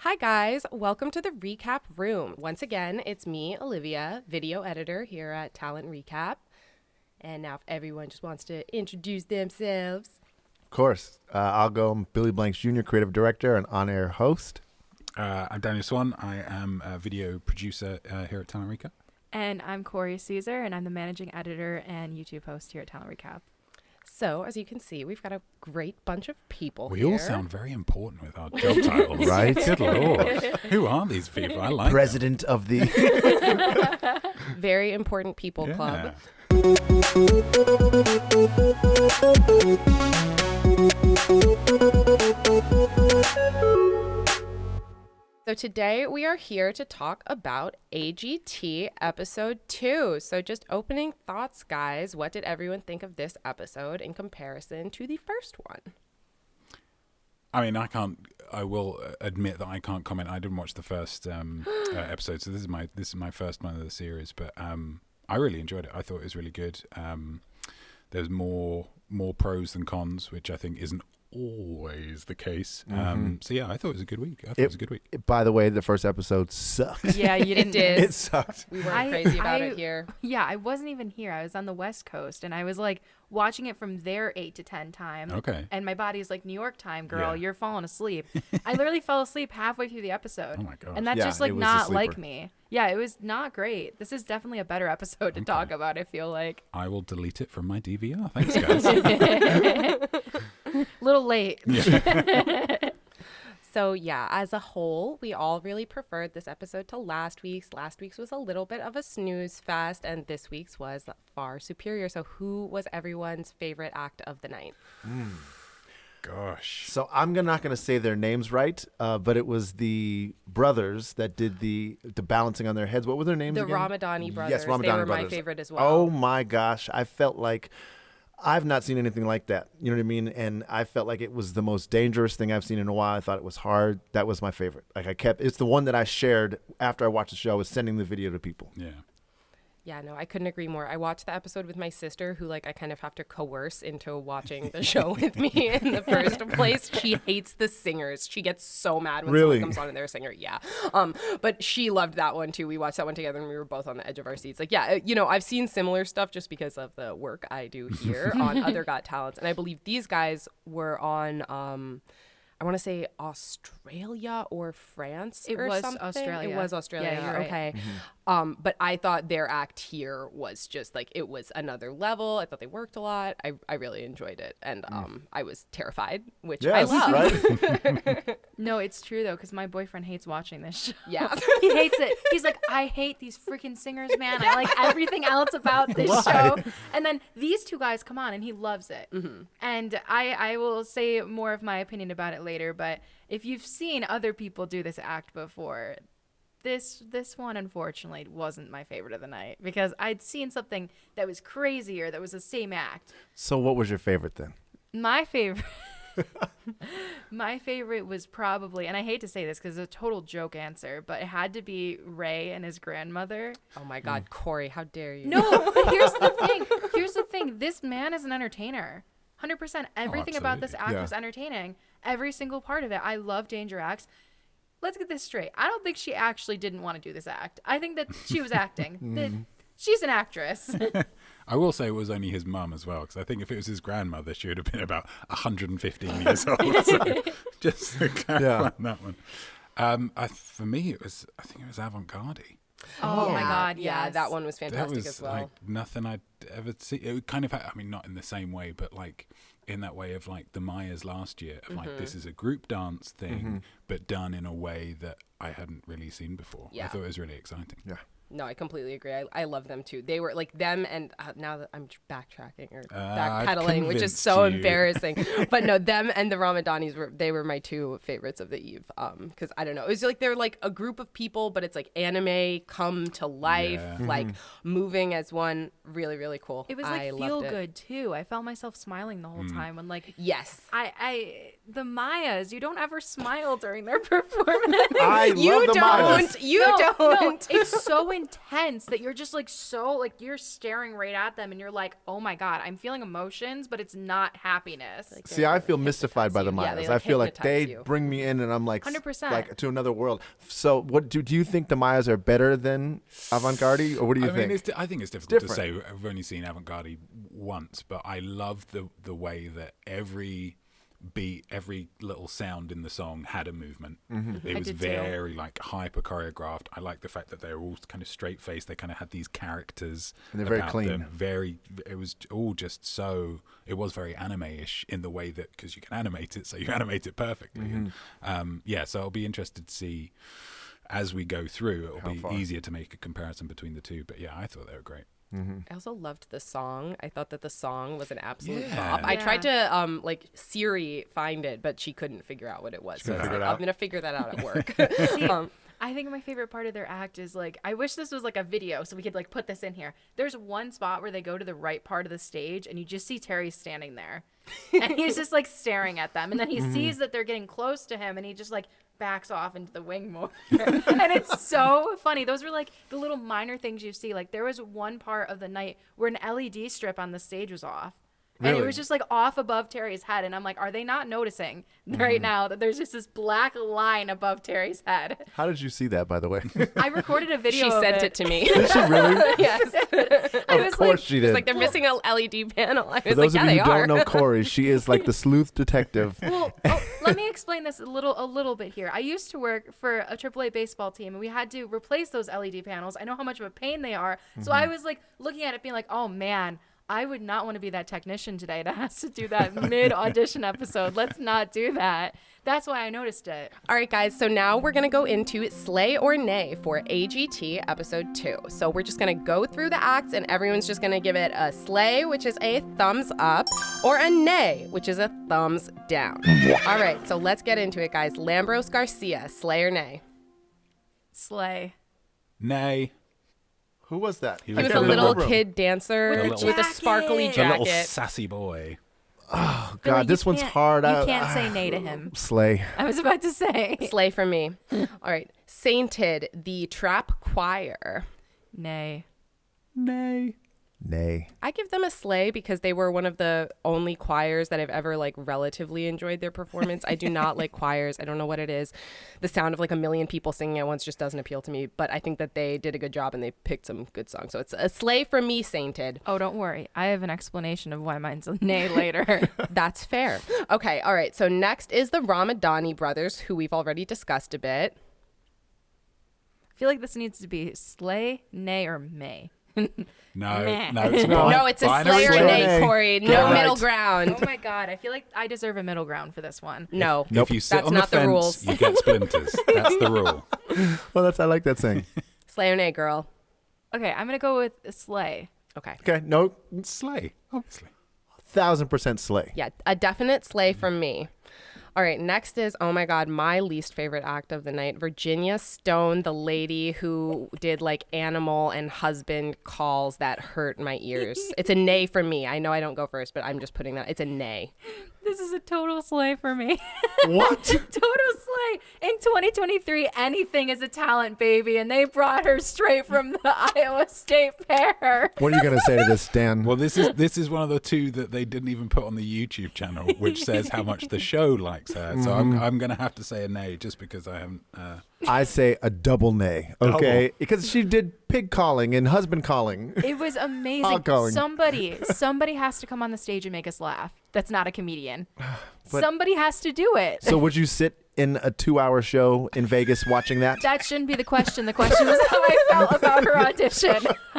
Hi guys, welcome to the Recap Room. Once again, it's me, Olivia, video editor here at Talent Recap. And now if everyone just wants to introduce themselves. Of course. I'll go. I'm Billy Blanks Jr., creative director and on-air host. I'm Daniel Swan. I am a video producer here at Talent Recap. And I'm Corey Caesar, and I'm the managing editor and YouTube host here at Talent Recap. So, as you can see, we've got a great bunch of people We here. all sound very important with our job titles. Right? Good Lord. Who are these people? I like President of the... Very important people them. club. So today we are here to talk about AGTea episode 2. So just opening thoughts, guys. What did everyone think of this episode in comparison to the first one? I mean, I will admit that I can't comment. I didn't watch the first episode, so this is my first one of the series. But I really enjoyed it. I thought it was really good. There's more pros than cons, which I think isn't always the case. So yeah, I thought it was a good week. By the way, the first episode sucked. Yeah, you didn't. It sucked. We weren't crazy about it here. Yeah, I wasn't even here. I was on the West Coast, and I was like watching it from their 8 to 10 time. Okay. And my body's like, New York time, girl, Yeah. you're falling asleep. I literally fell asleep halfway through the episode. Oh my gosh. And that's Yeah, just like it was a not like sleeper. me. Yeah, it was not great. This is definitely a better episode to talk about, I feel like. I will delete it from my DVR. Thanks, guys. Little late. So yeah, as a whole, we all really preferred this episode to last week's. Last week's was a little bit of a snooze fest, and this week's was far superior. So who was everyone's favorite act of the night? Gosh. So I'm not going to say their names right, but it was the brothers that did the balancing on their heads. What were their names The again? Ramadhani Brothers. Yes, Ramadhani They were Brothers. my favorite as well. Oh my gosh. I felt like I've not seen anything like that. You know what I mean? And I felt like it was the most dangerous thing I've seen in a while. I thought it was hard. That was my favorite. It's the one that I shared after I watched the show. I was sending the video to people. Yeah. Yeah, no, I couldn't agree more. I watched the episode with my sister, who I kind of have to coerce into watching the show with me in the first place. She hates the singers. She gets so mad when Really? someone comes on and they're a singer. Yeah. But she loved that one too. We watched that one together and we were both on the edge of our seats. Like, yeah, I've seen similar stuff just because of the work I do here on Other Got Talents. And I believe these guys were on I want to say Australia or France It or was something. Australia. It was Australia. Yeah, you're right. Okay. But I thought their act here was just it was another level. I thought they worked a lot. I really enjoyed it. And I was terrified, which I Yes, love. right? No, it's true, though, because my boyfriend hates watching this show. Yeah. He hates it. He's like, I hate these freaking singers, man. I like everything else about this Why? show. And then these two guys come on, and he loves it. And I will say more of my opinion about it later, but if you've seen other people do this act before, this one, unfortunately, wasn't my favorite of the night, because I'd seen something that was crazier, that was the same act. So what was your favorite then? My favorite... My favorite was probably, and I hate to say this because it's a total joke answer, but it had to be Ray and his grandmother. Oh my God, Corey, how dare you? No, but here's the thing. This man is an entertainer. 100%. Everything about this act Yeah. was entertaining. Every single part of it. I love Danger Acts. Let's get this straight. I don't think she actually didn't want to do this act. I think that she was acting. She's an actress. I will say it was only his mum as well, because I think if it was his grandmother, she would have been about 115 years old. So just to clarify that one. For me, I think it was AvantGardey. Oh my Yeah. God, Yeah, yes. that one was That fantastic was as well. like nothing I'd ever see. It would kind of, I mean, not in the same way, but like in that way of like the Mayas last year, of like this is a group dance thing, but done in a way that I hadn't really seen before. Yeah. I thought it was really exciting. Yeah. No, I completely agree. I love them too. They were like them, and now that I'm backtracking or I've backpedaling, which is convinced so you. embarrassing. But no, them and the Ramadanis were my two favorites of the eve. Because I don't know, it was like they're like a group of people, but it's like anime come to life, Yeah. like moving as one. Really, really cool. It was I like loved feel it. good too. I felt myself smiling the whole time when like Yes. the Mayas. You don't ever smile during their performance. I love the Mayas. You No, don't. it's so intense that you're just like you're staring right at them and you're like, oh my God, I'm feeling emotions, but it's not happiness. See, I feel mystified by the Yeah, Mayas. they, I feel like hypnotize they you. bring me in, and I'm like 100%. like to another world. So, what do you think the Mayas are better than AvantGardey, or what do you think? I think it's difficult to different. say. I've only seen AvantGardey once, but I love the way that every beat, every little sound in the song had a movement. It I was did too. very like hyper choreographed. I like the fact that they were all kind of straight faced. They kind of had these characters. And they're very about clean. them. It was all just so. It was very anime-ish in the way that because you can animate it, so you animate it perfectly. And, so I'll be interested to see as we go through. It'll be easier to make a comparison between the two. But yeah, I thought they were great. I also loved the song. I thought that the song was an absolute Yeah. top. I Yeah. tried to like Siri find it, but she couldn't figure out what it was. So I was figure like, it out? I'm gonna figure that out at work. See, I think my favorite part of their act is like, I wish this was like a video so we could like put this in here. There's one spot where they go to the right part of the stage and you just see Terry standing there and he's just like staring at them. And then he sees that they're getting close to him and he just like backs off into the wing more. And it's so funny. Those were like the little minor things you see. Like there was one part of the night where an LED strip on the stage was off. And it Really? was just like off above Terry's head. And I'm like, are they not noticing right now that there's just this black line above Terry's head? How did you see that, by the way? I recorded a video She of sent it to me. Did she really? Yes. I Of was course like, she It's did. like they're missing a LED panel. I For was those like, of yeah, you they who are. don't know Corey, she is like the sleuth detective. well, let me explain this a little bit here. I used to work for a AAA baseball team, and we had to replace those LED panels. I know how much of a pain they are. So I was like looking at it being like, oh man, I would not want to be that technician today that has to do that mid-audition episode. Let's not do that. That's why I noticed it. All right, guys. So now we're going to go into Slay or Neigh for AGT episode 2. So we're just going to go through the acts and everyone's just going to give it a slay, which is a thumbs up, or a neigh, which is a thumbs down. All right. So let's get into it, guys. Lambros Garcia, slay or neigh? Slay. Nay. Who was that? He He was can't a little remember him. kid dancer With the with a sparkly jacket. A little jacket. sassy boy. Oh, Billy, God, this you one's can't- hard. You can't say nay to him. Slay. I was about to say. Slay for me. All right. Sainted, the trap choir. Nay. Nay. Nay. I give them a slay because they were one of the only choirs that I've ever like relatively enjoyed their performance. I do not like choirs. I don't know what it is. The sound of like a million people singing at once just doesn't appeal to me, but I think that they did a good job and they picked some good songs. So it's a slay for me, Sainted. Oh, don't worry. I have an explanation of why mine's a nay later. That's fair. Okay. All right. So next is the Ramadhani Brothers, who we've already discussed a bit. I feel like this needs to be slay, nay, or may. No, Meh. no, it's No, it's a binary slay or slay. nay, Nay. Corey. Get No it middle right. ground. Oh my God. I feel like I deserve a middle ground for this one. No. Nope. If you sit That's on the not the fence, rules. you get splinters. That's the rule. Well, I like that saying. Slay or nay, girl. Okay, I'm going to go with slay. Okay. Okay, no, Slay, obviously. 1,000% slay. Yeah, a definite slay from me. All right, next is, oh my God, my least favorite act of the night. Virginia Stone, the lady who did like animal and husband calls that hurt my ears. It's a nay for me. I know I don't go first, but I'm just putting that. It's a nay. This is a total slay for me. What? Total slay. In 2023, anything is a talent, baby. And they brought her straight from the Iowa State Fair. What are you going to say to this, Dan? Well, this is one of the two that they didn't even put on the YouTube channel, which says how much the show likes her. So I'm going to have to say a nay just because I haven't. I say a double nay, okay? Because she did pig calling and husband calling. It was amazing. Hog calling. Somebody has to come on the stage and make us laugh. That's not a comedian. Somebody has to do it. So would you sit in a 2-hour show in Vegas watching that? That shouldn't be the question. The question was how I felt about her audition.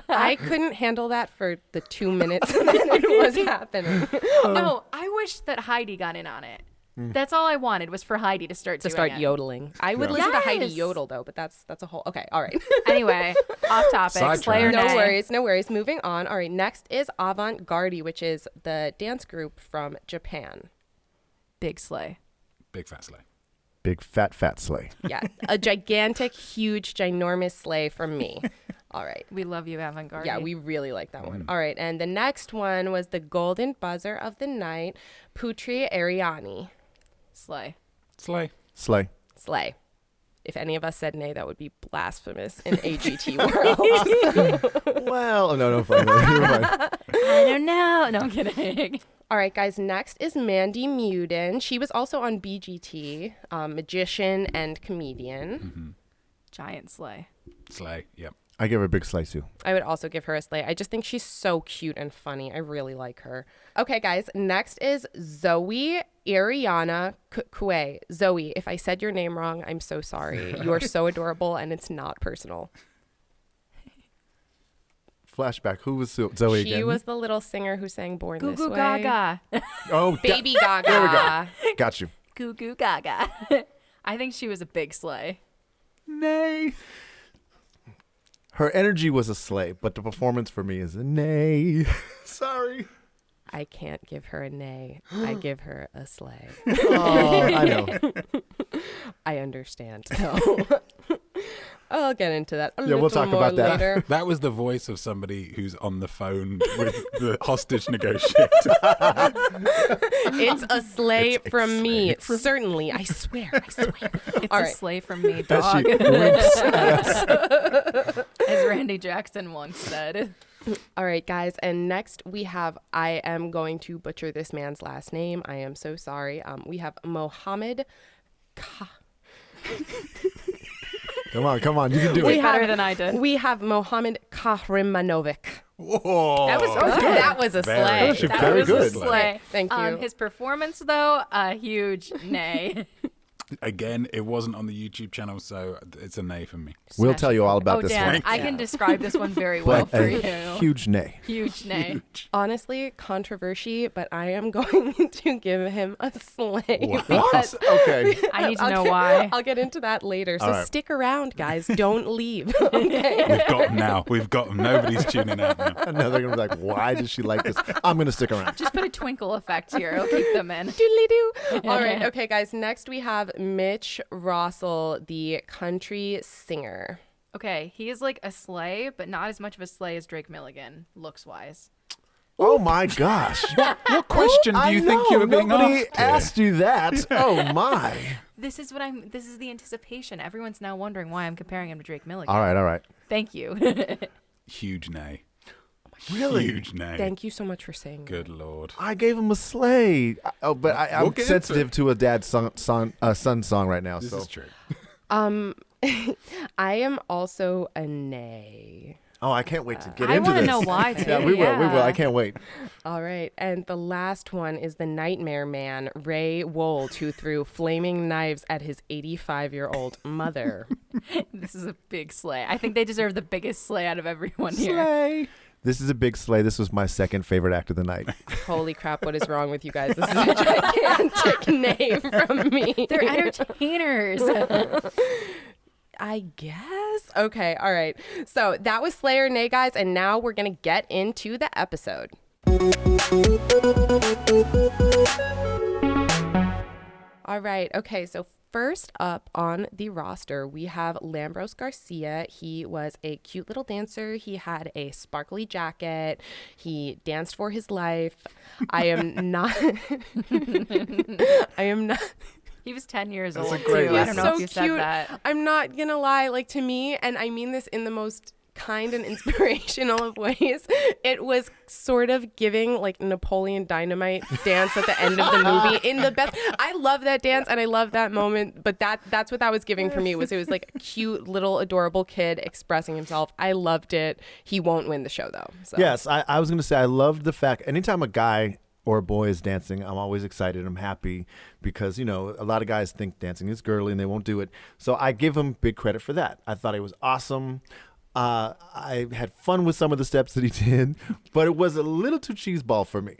I couldn't handle that for the 2 minutes that it was happening. No, I wish that Heidi got in on it. That's all I wanted was for Heidi to start To doing start it. yodeling. I would listen to Heidi Yes. yodel though, but that's a whole, okay, all right. Anyway, off topic. Sidetrack. Slay or No nay? worries, no worries. Moving on. All right, next is AvantGardey, which is the dance group from Japan. Big slay. Big fat slay. Big fat slay. Yeah, a gigantic, huge, ginormous sleigh from me. All right. We love you, AvantGardey. Yeah, we really like that one. All right, and the next one was the golden buzzer of the night, Putri Ariani. Slay. Slay. Slay. Slay. If any of us said nay, that would be blasphemous in AGT world. Well, no, fine. You're fine. I don't know. No, I'm kidding. All right, guys. Next is Mandy Muden. She was also on BGT, magician and comedian. Mm-hmm. Giant slay. Slay. Yep. I give her a big slay too. I would also give her a slay. I just think she's so cute and funny. I really like her. Okay, guys. Next is Zoe Erianna Cui. Zoe, if I said your name wrong, I'm so sorry. You are so adorable, and it's not personal. Flashback. Who was Zoe again? She was the little singer who sang Born Goo This Goo Way. Gaga. Oh, Baby Gaga. There we go. Got you. Goo Goo Gaga. I think she was a big slay. Nay. Her energy was a slay, but the performance for me is a nay. Sorry. I can't give her a nay. I give her a slay. Oh, I know. I understand. So I'll get into that a Yeah, we'll little talk more about that. later. That was the voice of somebody who's on the phone with the hostage negotiator. It's a slay It's a from me. slay Certainly. I swear. It's All a right. slay from me, As dog. she winks at us. As Randy Jackson once said. All right, guys. And next we have, I am going to butcher this man's last name. I am so sorry. We have Muhamed Come on. You can do Way it. better than I did. We have Muhamed Kahrimanovic. Whoa. That was good. That was a Very slay. good. Actually, That very was good. a slay. Thank you. His performance, though, a huge nay. Again, it wasn't on the YouTube channel, so it's a nay for me. We'll tell you all about Oh, this Dan, one. I can describe this one very well But for a you. huge nay. Huge nay. Honestly, controversy, but I am going to give him a slay. Wow. because- Okay. I need to I'll know get- why. I'll get into that later. So All right. stick around, guys. Don't leave. Okay. We've got them now. We've got them. Nobody's tuning out now. And now they're going to be like, why does she like this? I'm going to stick around. Just put a twinkle effect here. It'll keep them in. Doodly-doo. All right. Okay, guys. Next, we have Mitch Rossell, the country singer. Okay, he is like a slay, but not as much of a slay as Drake Milligan, looks-wise. Oh, my gosh. What question do you think you were being Nobody asked? here? asked you that. Oh, my. This is the anticipation. Everyone's now wondering why I'm comparing him to Drake Milligan. All right. Thank you. Huge nay. Really? Huge nay. Thank you so much for saying Good Lord. I gave him a slay. Oh, but I'm We'll get into sensitive to a dad's son song right now. This so. is true. I am also a nay. Oh, I can't wait to get I into want to this. know why, too. Yeah, we will. I can't wait. All right. And the last one is the Nightmare Man, Ray Wold, who threw flaming knives at his 85-year-old mother. This is a big slay. I think they deserve the biggest slay out of everyone here. Slay. This is a big slay. This was my second favorite act of the night. Holy crap, what is wrong with you guys? This is a gigantic nay from me. They're entertainers. I guess. Okay, all right. So that was Slayer Nay, guys, and now we're going to get into the episode. All right, okay, so first up on the roster, we have Lambros Garcia. He was a cute little dancer. He had a sparkly jacket. He danced for his life. I am not... He was 10 years old, a great too. I list. don't know So if you said cute. that. I'm not gonna lie, like to me, and I mean this in the most kind and inspirational of ways, it was sort of giving like Napoleon Dynamite dance at the end of the movie in the best. I love that dance and I love that moment, but that's what that was giving for me. It was like a cute little adorable kid expressing himself. I loved it. He won't win the show though. So. Yes, I was going to say I loved the fact anytime a guy or a boy is dancing, I'm always excited. I'm happy because, you know, a lot of guys think dancing is girly and they won't do it. So I give him big credit for that. I thought it was awesome. I had fun with some of the steps that he did, but it was a little too cheeseball for me.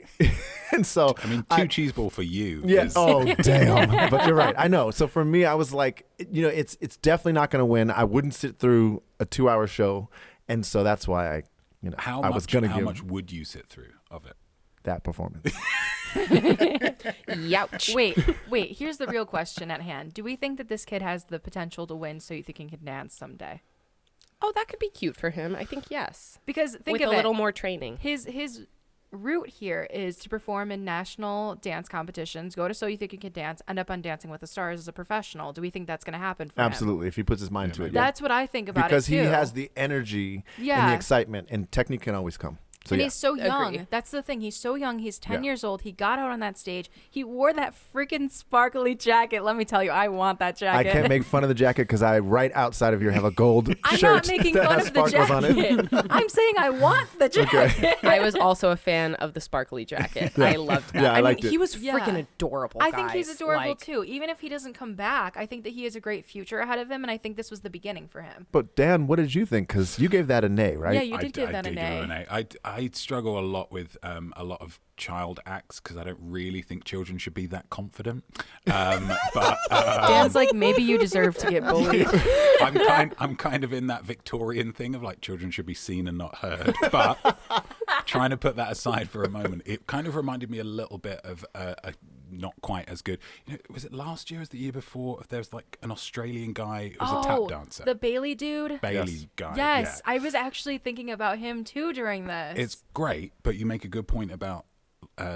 And so I mean, two cheese ball for you. yeah. is- Oh, damn. But you're right. I know. So for me, I was like, you know, it's definitely not going to win. I wouldn't sit through a 2-hour show. And so that's why I was going to how give much would you sit through of it? that performance. Youch. Wait. Here's the real question at hand. Do we think that this kid has the potential to win so you think he can dance someday? Oh, that could be cute for him. I think yes. Because think With of a it. little more training. His route here is to perform in national dance competitions, go to So You Think You Can Dance, end up on Dancing with the Stars as a professional. Do we think that's going to happen for him? Absolutely, if he puts his mind to it. That's what I think about because it, too. he has the energy and the excitement, and technique can always come. So, and he's so young. Agree. That's the thing. He's so young. He's 10 years old. He got out on that stage. He wore that freaking sparkly jacket. Let me tell you, I want that jacket. I can't make fun of the jacket because I, right outside of here, have a gold I'm shirt not making that fun has of the sparkles on it. jacket. I'm saying I want the jacket. I was also a fan of the sparkly jacket. I loved that. Yeah, I liked mean, it. he was Yeah. freaking adorable. I think he's guys. adorable Like, too. Even if he doesn't come back, I think that he has a great future ahead of him, and I think this was the beginning for him. But Dan, what did you think? Because you gave that a nay, right? Yeah, you did give that an A. I struggle a lot with a lot of child acts because I don't really think children should be that confident. But Dan's like, maybe you deserve to get bullied. I'm kind of in that Victorian thing of like children should be seen and not heard. But trying to put that aside for a moment, it kind of reminded me a little bit of a not quite as good. You know, was it last year? Or was the year before? If there was like an Australian guy who was a tap dancer, the Byeee dude. Byeee guy. Yes, yeah. I was actually thinking about him too during this. It's great, but you make a good point about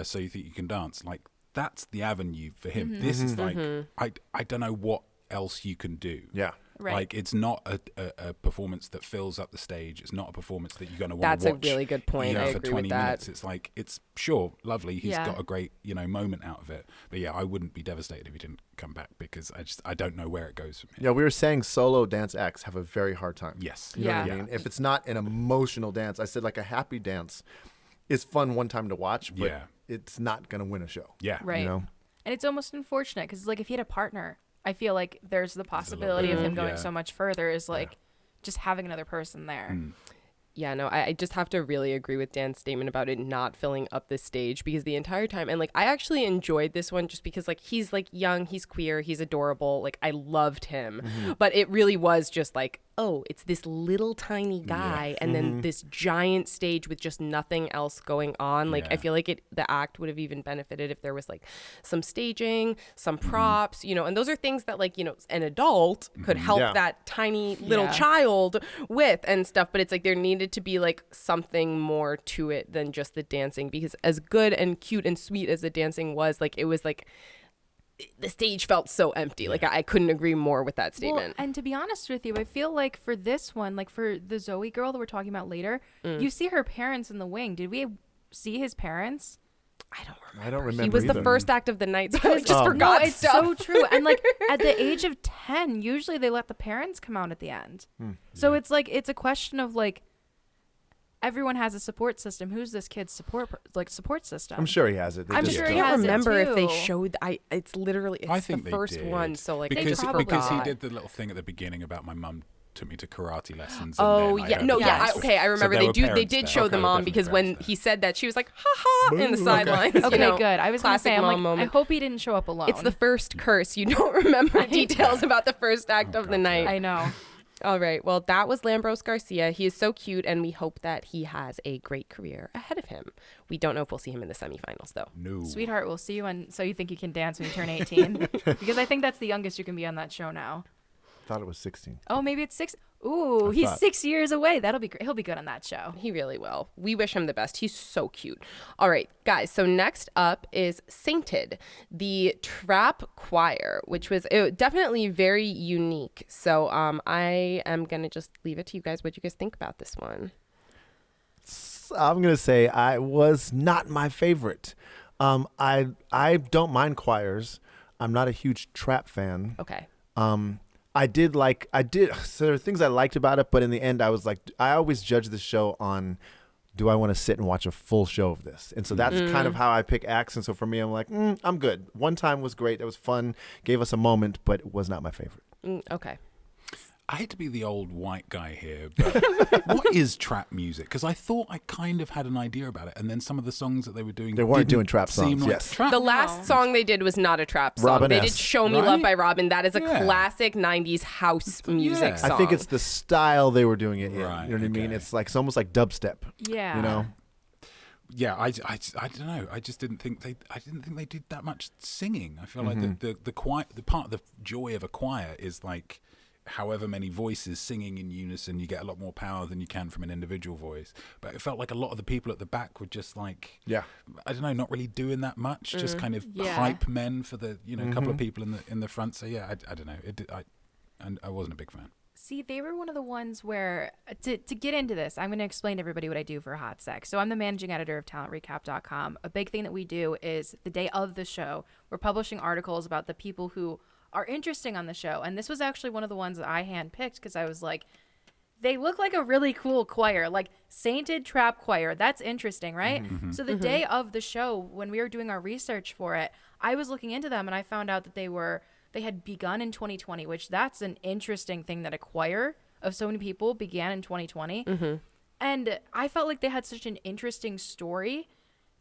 So You Think You Can Dance. Like that's the avenue for him. Mm-hmm. This is like I don't know what else you can do. Yeah. Right. Like it's not a performance that fills up the stage. It's not a performance that you're going to want That's to a watch. really good point. You know, I for agree 20 with that. minutes. It's like it's sure lovely. He's Yeah. got a great moment out of it. But yeah, I wouldn't be devastated if he didn't come back because I don't know where it goes from here. Yeah, we were saying solo dance acts have a very hard time. Yes. You know what Yeah. I mean? If it's not an emotional dance, I said like a happy dance is fun one time to watch, but Yeah. it's not going to win a show. Yeah. Right. You know? And it's almost unfortunate because, like, if he had a partner, I feel like there's the possibility of him going so much further is like just having another person there. Yeah, no, I just have to really agree with Dan's statement about it not filling up the stage because the entire time, and like I actually enjoyed this one just because like he's like young, he's queer, he's adorable, like I loved him, but it really was just like, oh, it's this little tiny guy and then this giant stage with just nothing else going on. Like I feel like the act would have even benefited if there was like some staging, some props, you know, and those are things that like, you know, an adult could help that tiny little child with and stuff, but it's like there needed to be like something more to it than just the dancing because as good and cute and sweet as the dancing was, like it was like the stage felt so empty. Like I couldn't agree more with that statement. Well, and to be honest with you, I feel like for this one, like for the Zoe girl that we're talking about later, you see her parents in the wing. Did we see his parents? I don't remember He was either. the first act of the night, so I just No, forgot it's stuff. so true. And like at the age of 10, usually they let the parents come out at the end. So it's like it's a question of like everyone has a support system. Who's this kid's support system? I'm sure he has it. They I'm just sure don't. he I has can't it remember if they too. showed. It's literally I it's think the they first did. one. So like because probably because he not. did the little thing at the beginning about my mum took me to karate lessons. Oh and then I yeah, heard no, the yeah, parents. okay. I So remember there they were do. They parents did there. show Okay, the mom definitely because when parents he said that, she was like, "Ha ha!" in the sidelines. Okay, you know, good. I was gonna classic say, I'm mom like, moment. I hope he didn't show up alone. It's the first curse. You don't remember details about the first act of the night. I know. All right. Well, that was Lambros Garcia. He is so cute, and we hope that he has a great career ahead of him. We don't know if we'll see him in the semifinals, though. No. Sweetheart, we'll see you on So You Think You Can Dance when you turn 18. Because I think that's the youngest you can be on that show now. Thought it was 16. Oh, maybe it's 6. Ooh, he's thought. 6 years away. That'll be great. He'll be good on that show. He really will. We wish him the best. He's so cute. All right, guys. So next up is Sainted, the trap choir, which was definitely very unique. So I am going to just leave it to you guys. What do you guys think about this one? I'm gonna say I was not my favorite. I don't mind choirs. I'm not a huge trap fan. Okay. I did so there are things I liked about it, but in the end I was like, I always judge the show on, do I want to sit and watch a full show of this? And so that's kind of how I pick acts. And so for me, I'm like, I'm good. One time was great. It was fun. Gave us a moment, but it was not my favorite. Okay. I hate to be the old white guy here, but what is trap music? Because I thought I kind of had an idea about it, and then some of the songs that they were doing, They weren't didn't doing trap seem songs, like yes. trap. The last song they did was not a trap song. Robin They S. did Show Me Right? Love by Robin. That is a Yeah. classic 90s house music Yeah. song. I think it's the style they were doing it in. Right, You know what I mean? okay. It's almost like dubstep. Yeah. You know? Yeah, I don't know. I just didn't think they did that much singing. I feel like the choir, the part of the joy of a choir is like however many voices singing in unison, you get a lot more power than you can from an individual voice. But it felt like a lot of the people at the back were just like, I don't know, not really doing that much, just kind of hype men for the, you know, couple of people in the front. So yeah, I don't know. I wasn't a big fan. See, they were one of the ones where, to get into this, I'm going to explain to everybody what I do for Hot Sex. So I'm the managing editor of TalentRecap.com. A big thing that we do is the day of the show, we're publishing articles about the people who are interesting on the show. And this was actually one of the ones that I handpicked because I was like, they look like a really cool choir, like Sainted Trap Choir. That's interesting, right? Mm-hmm. So the day of the show, when we were doing our research for it, I was looking into them and I found out that they had begun in 2020, which that's an interesting thing that a choir of so many people began in 2020. Mm-hmm. And I felt like they had such an interesting story,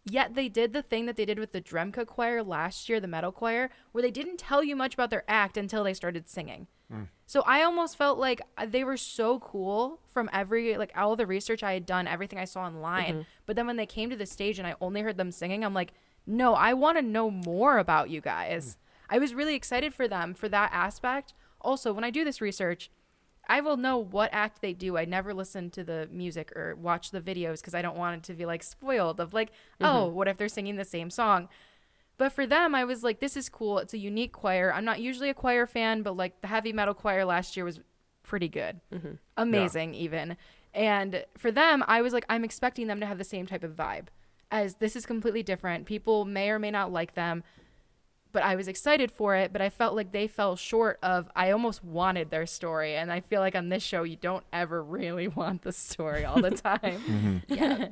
yet they did the thing that they did with the Dremka choir last year, the metal choir, where they didn't tell you much about their act until they started singing. So I almost felt like they were so cool from all the research I had done, everything I saw online. But then when they came to the stage and I only heard them singing, I'm like, no, I want to know more about you guys. I was really excited for them for that aspect. Also, when I do this research, I will know what act they do. I never listen to the music or watch the videos because I don't want it to be like spoiled of like, oh, what if they're singing the same song? But for them, I was like, this is cool. It's a unique choir. I'm not usually a choir fan, but like the heavy metal choir last year was pretty good. Amazing even. And for them, I was like, I'm expecting them to have the same type of vibe, as this is completely different. People may or may not like them, but I was excited for it. But I felt like they fell short of, I almost wanted their story. And I feel like on this show, you don't ever really want the story all the time. Yeah.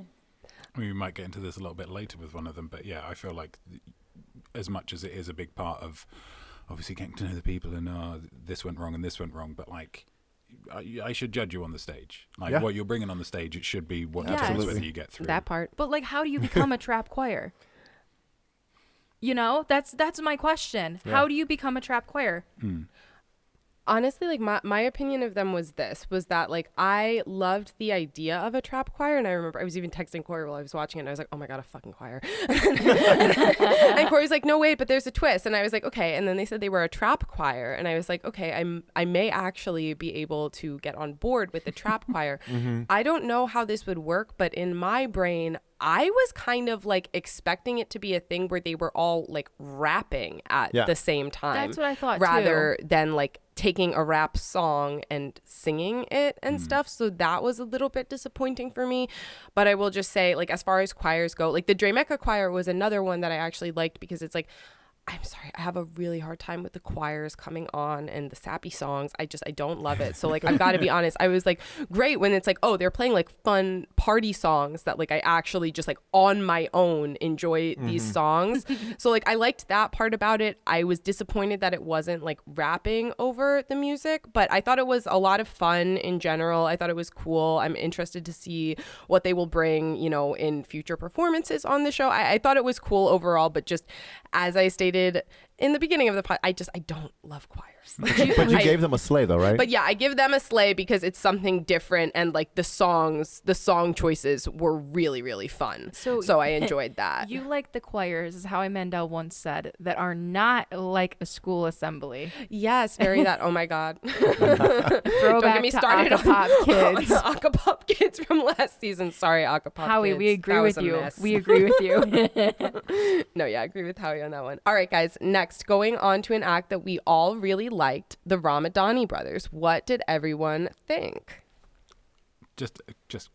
We might get into this a little bit later with one of them, but yeah, I feel like as much as it is a big part of obviously getting to know the people and this went wrong and this went wrong, but like I should judge you on the stage. Like what you're bringing on the stage, it should be what determines whether you get through. That part. But like, how do you become a trap choir? You know, that's my question. Yeah. How do you become a trap choir? Honestly, like my opinion of them was that like I loved the idea of a trap choir, and I remember I was even texting Corey while I was watching it, and I was like, oh my god, a fucking choir. And Corey's like, no wait, but there's a twist, and I was like, okay. And then they said they were a trap choir, and I was like, okay, I may actually be able to get on board with the trap choir. I don't know how this would work, but in my brain, I was kind of like expecting it to be a thing where they were all like rapping at the same time. That's what I thought rather than like taking a rap song and singing it and stuff. So that was a little bit disappointing for me. But I will just say, like, as far as choirs go, like the Dremeka choir was another one that I actually liked because it's like, I'm sorry, I have a really hard time with the choirs coming on and the sappy songs. I don't love it. So like, I've got to be honest. I was like, great when it's like, oh, they're playing like fun party songs that like I actually just like on my own enjoy these songs. So like, I liked that part about it. I was disappointed that it wasn't like rapping over the music, but I thought it was a lot of fun in general. I thought it was cool. I'm interested to see what they will bring, you know, in future performances on the show. I thought it was cool overall, but just as I stated in the beginning of the pod, I don't love choirs. But you gave them a sleigh though, right? But yeah, I give them a sleigh because it's something different, and like the song choices were really, really fun. So I enjoyed that. You like the choirs, is how I Mandel once said, that are not like a school assembly. Yes, very that. Oh my God. Throwback Don't get me started to Akapop Kids. on the Akapop Kids from last season. Sorry, Akapop Howie, Kids. we agree with you. Mess. We agree with you. No, yeah, I agree with Howie on that one. All right, guys. Next, going on to an act that we all really liked, the Ramadhani Brothers. What did everyone think? Just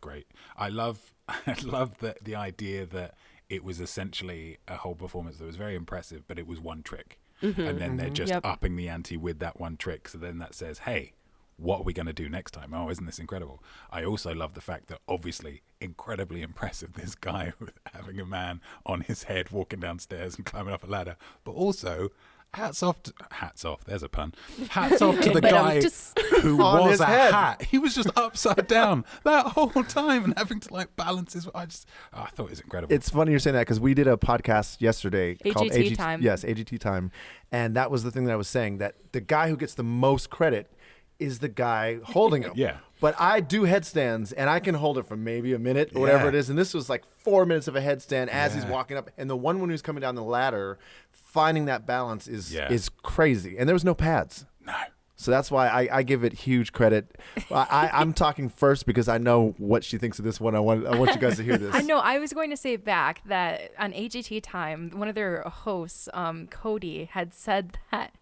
great. I love the idea that it was essentially a whole performance that was very impressive, but it was one trick. And then they're just upping the ante with that one trick. So then that says, hey, what are we going to do next time? Oh, isn't this incredible? I also love the fact that obviously incredibly impressive, this guy with having a man on his head walking downstairs and climbing up a ladder, but also hats off, there's a pun. Hats off to the guy who was a hat. He was just upside down that whole time and having to like balance his, I thought it was incredible. It's funny you're saying that because we did a podcast yesterday called AGT Time. Yes, AGT Time. And that was the thing that I was saying, that the guy who gets the most credit is the guy holding him. Yeah. But I do headstands, and I can hold it for maybe a minute or whatever it is. And this was like 4 minutes of a headstand as he's walking up. And the one when he was coming down the ladder, finding that balance is crazy. And there was no pads. No. So that's why I give it huge credit. I'm talking first because I know what she thinks of this one. I want you guys to hear this. I know. I was going to say back that on AGT time, one of their hosts, Kodi, had said that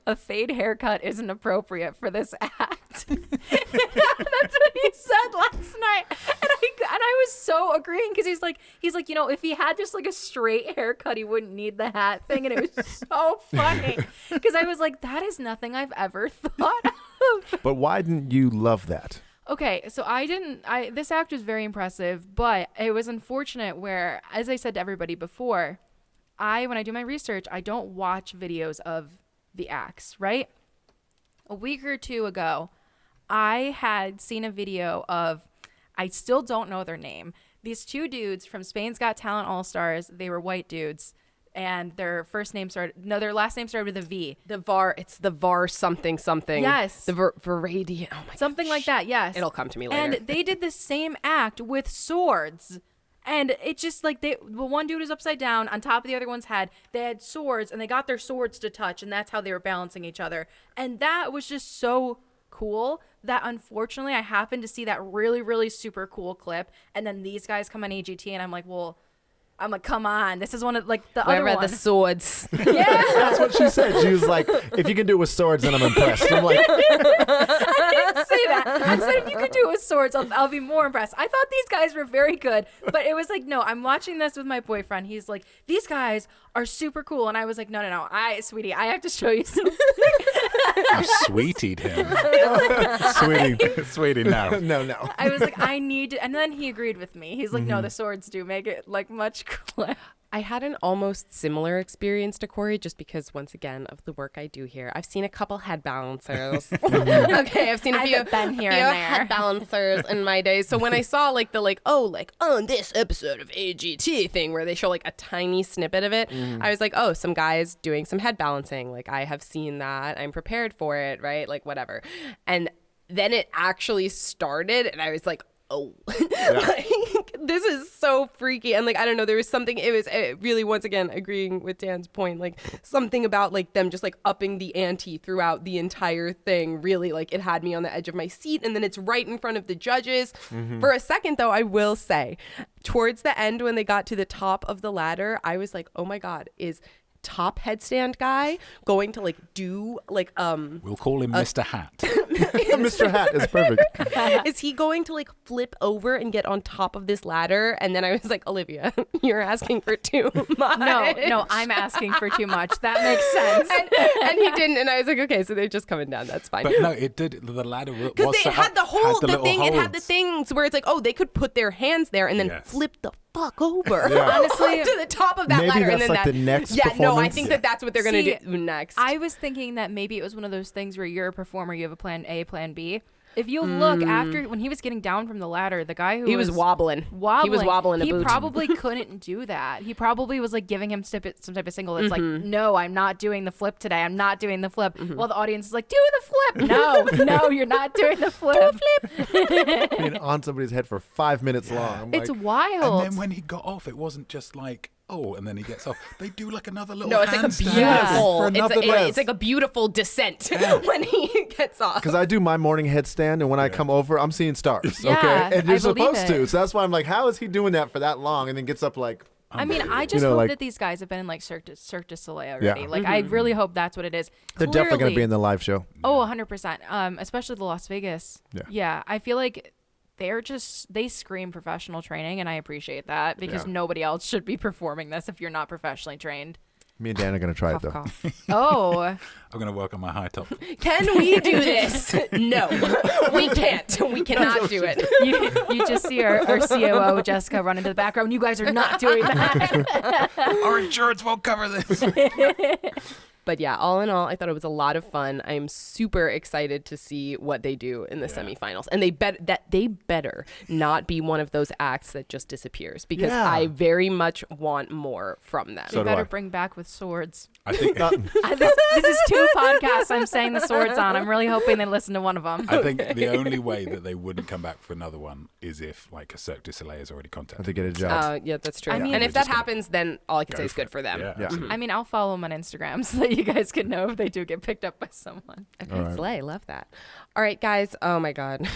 a fade haircut isn't appropriate for this act. That's what he said last night, and I was so agreeing because he's like, if he had just like a straight haircut, he wouldn't need the hat thing, and it was so funny because I was like, that is nothing I've ever thought of. But why didn't you love that? Okay, so this act was very impressive, but it was unfortunate where, as I said to everybody before, when I do my research, I don't watch videos of the acts, right? A week or two ago, I had seen a video of, I still don't know their name, these two dudes from Spain's Got Talent All-Stars. They were white dudes, and their last name started with a V. It's the VAR something. Yes. The Varadian. Oh my Something like that, yes. It'll come to me later. And they did the same act with swords. And it's just like the one dude was upside down on top of the other one's head. They had swords and they got their swords to touch, and that's how they were balancing each other. And that was just so cool that unfortunately I happened to see that really, really super cool clip. And then these guys come on AGT and I'm like, come on, this is one of like the Where other are one. the swords? Yeah. That's what she said. She was like, if you can do it with swords, then I'm impressed. I'm like, I didn't say that. I said if you could do it with swords, I'll be more impressed. I thought these guys were very good, but it was like, no, I'm watching this with my boyfriend. He's like, these guys are super cool. And I was like, no, sweetie, I have to show you something. You sweetied him. Sweetie, no. no. I was like, I need to, and then he agreed with me. He's like, no, the swords do make it like much cooler. I had an almost similar experience to Corey just because, once again, of the work I do here. I've seen a couple head balancers. Okay, I've seen a few been here and there. head balancers in my days. So when I saw on this episode of AGT thing where they show like a tiny snippet of it, I was like, oh, some guys doing some head balancing. Like, I have seen that. I'm prepared for it, right? Like, whatever. And then it actually started and I was like, oh, like, this is so freaky. And like, I don't know, there was something, it really, once again, agreeing with Dan's point, like something about like them just like upping the ante throughout the entire thing. Really, like, it had me on the edge of my seat. And then it's right in front of the judges. For a second though, I will say, towards the end when they got to the top of the ladder, I was like, oh my God, is top headstand guy going to like do like we'll call him Mr. Hat. Mr. Hat is perfect. Is he going to like flip over and get on top of this ladder? And then I was like, Olivia, you're asking for too much. No, I'm asking for too much. That makes sense. And he didn't, and I was like, okay, so they're just coming down. That's fine. But no, it did. The ladder was because they had the whole the thing. holds. It had the things where it's like, oh, they could put their hands there and then flip the fuck over. Yeah. Honestly, to the top of that maybe ladder. that's and then like that, the next yeah, no, I performance. think that's what they're going to do next. I was thinking that maybe it was one of those things where you're a performer, you have a plan A, plan B. If you look after when he was getting down from the ladder, the guy who he was wobbling. He was wobbling a He boot. probably couldn't do that. He probably was like giving him some type of signal that's like, no, I'm not doing the flip today. I'm not doing the flip. While the audience is like, do the flip. No, you're not doing the flip. Do a flip. Being on somebody's head for 5 minutes long. I'm It's like, wild. And then when he got off, it wasn't just like, oh, and then he gets off. They do like another little No, it's like a handstand beautiful. for It's, another it's like a beautiful descent when he gets off. because I do my morning headstand, and when I come over, I'm seeing stars. Yeah, okay, and you're I believe supposed to. it. So that's why I'm like, how is he doing that for that long, and then gets up like? I mean, I just You know, hope like- that these guys have been in like Cirque du Soleil already. Yeah. Like, I really hope that's what it is. They're definitely going to be in the live show. Oh, 100%. Especially the Las Vegas. Yeah. I feel like they scream professional training, and I appreciate that because nobody else should be performing this if you're not professionally trained. Me and Dan are going to try it though. Cough. Oh, I'm going to work on my high top. Can we do this? No, we can't. We cannot do it. you just see our COO Jessica run into the background. You guys are not doing that. Our insurance won't cover this. But yeah, all in all, I thought it was a lot of fun. I'm super excited to see what they do in the semifinals. And they better not be one of those acts that just disappears because I very much want more from them. They So do better I. bring back with swords. I think This is 2 podcasts I'm saying the swords on. I'm really hoping they listen to one of them. I think the only way that they wouldn't come back for another one is if like a Cirque du Soleil is already I contacted. have to get a job. Yeah, that's true. I mean- and if We're that just gonna happens, then all I can say is for good it. for them. Yeah, Yeah. absolutely. I mean, I'll follow them on Instagram so that you guys can know if they do get picked up by someone. Okay, All right. slay. Love that. All right, guys. Oh my God.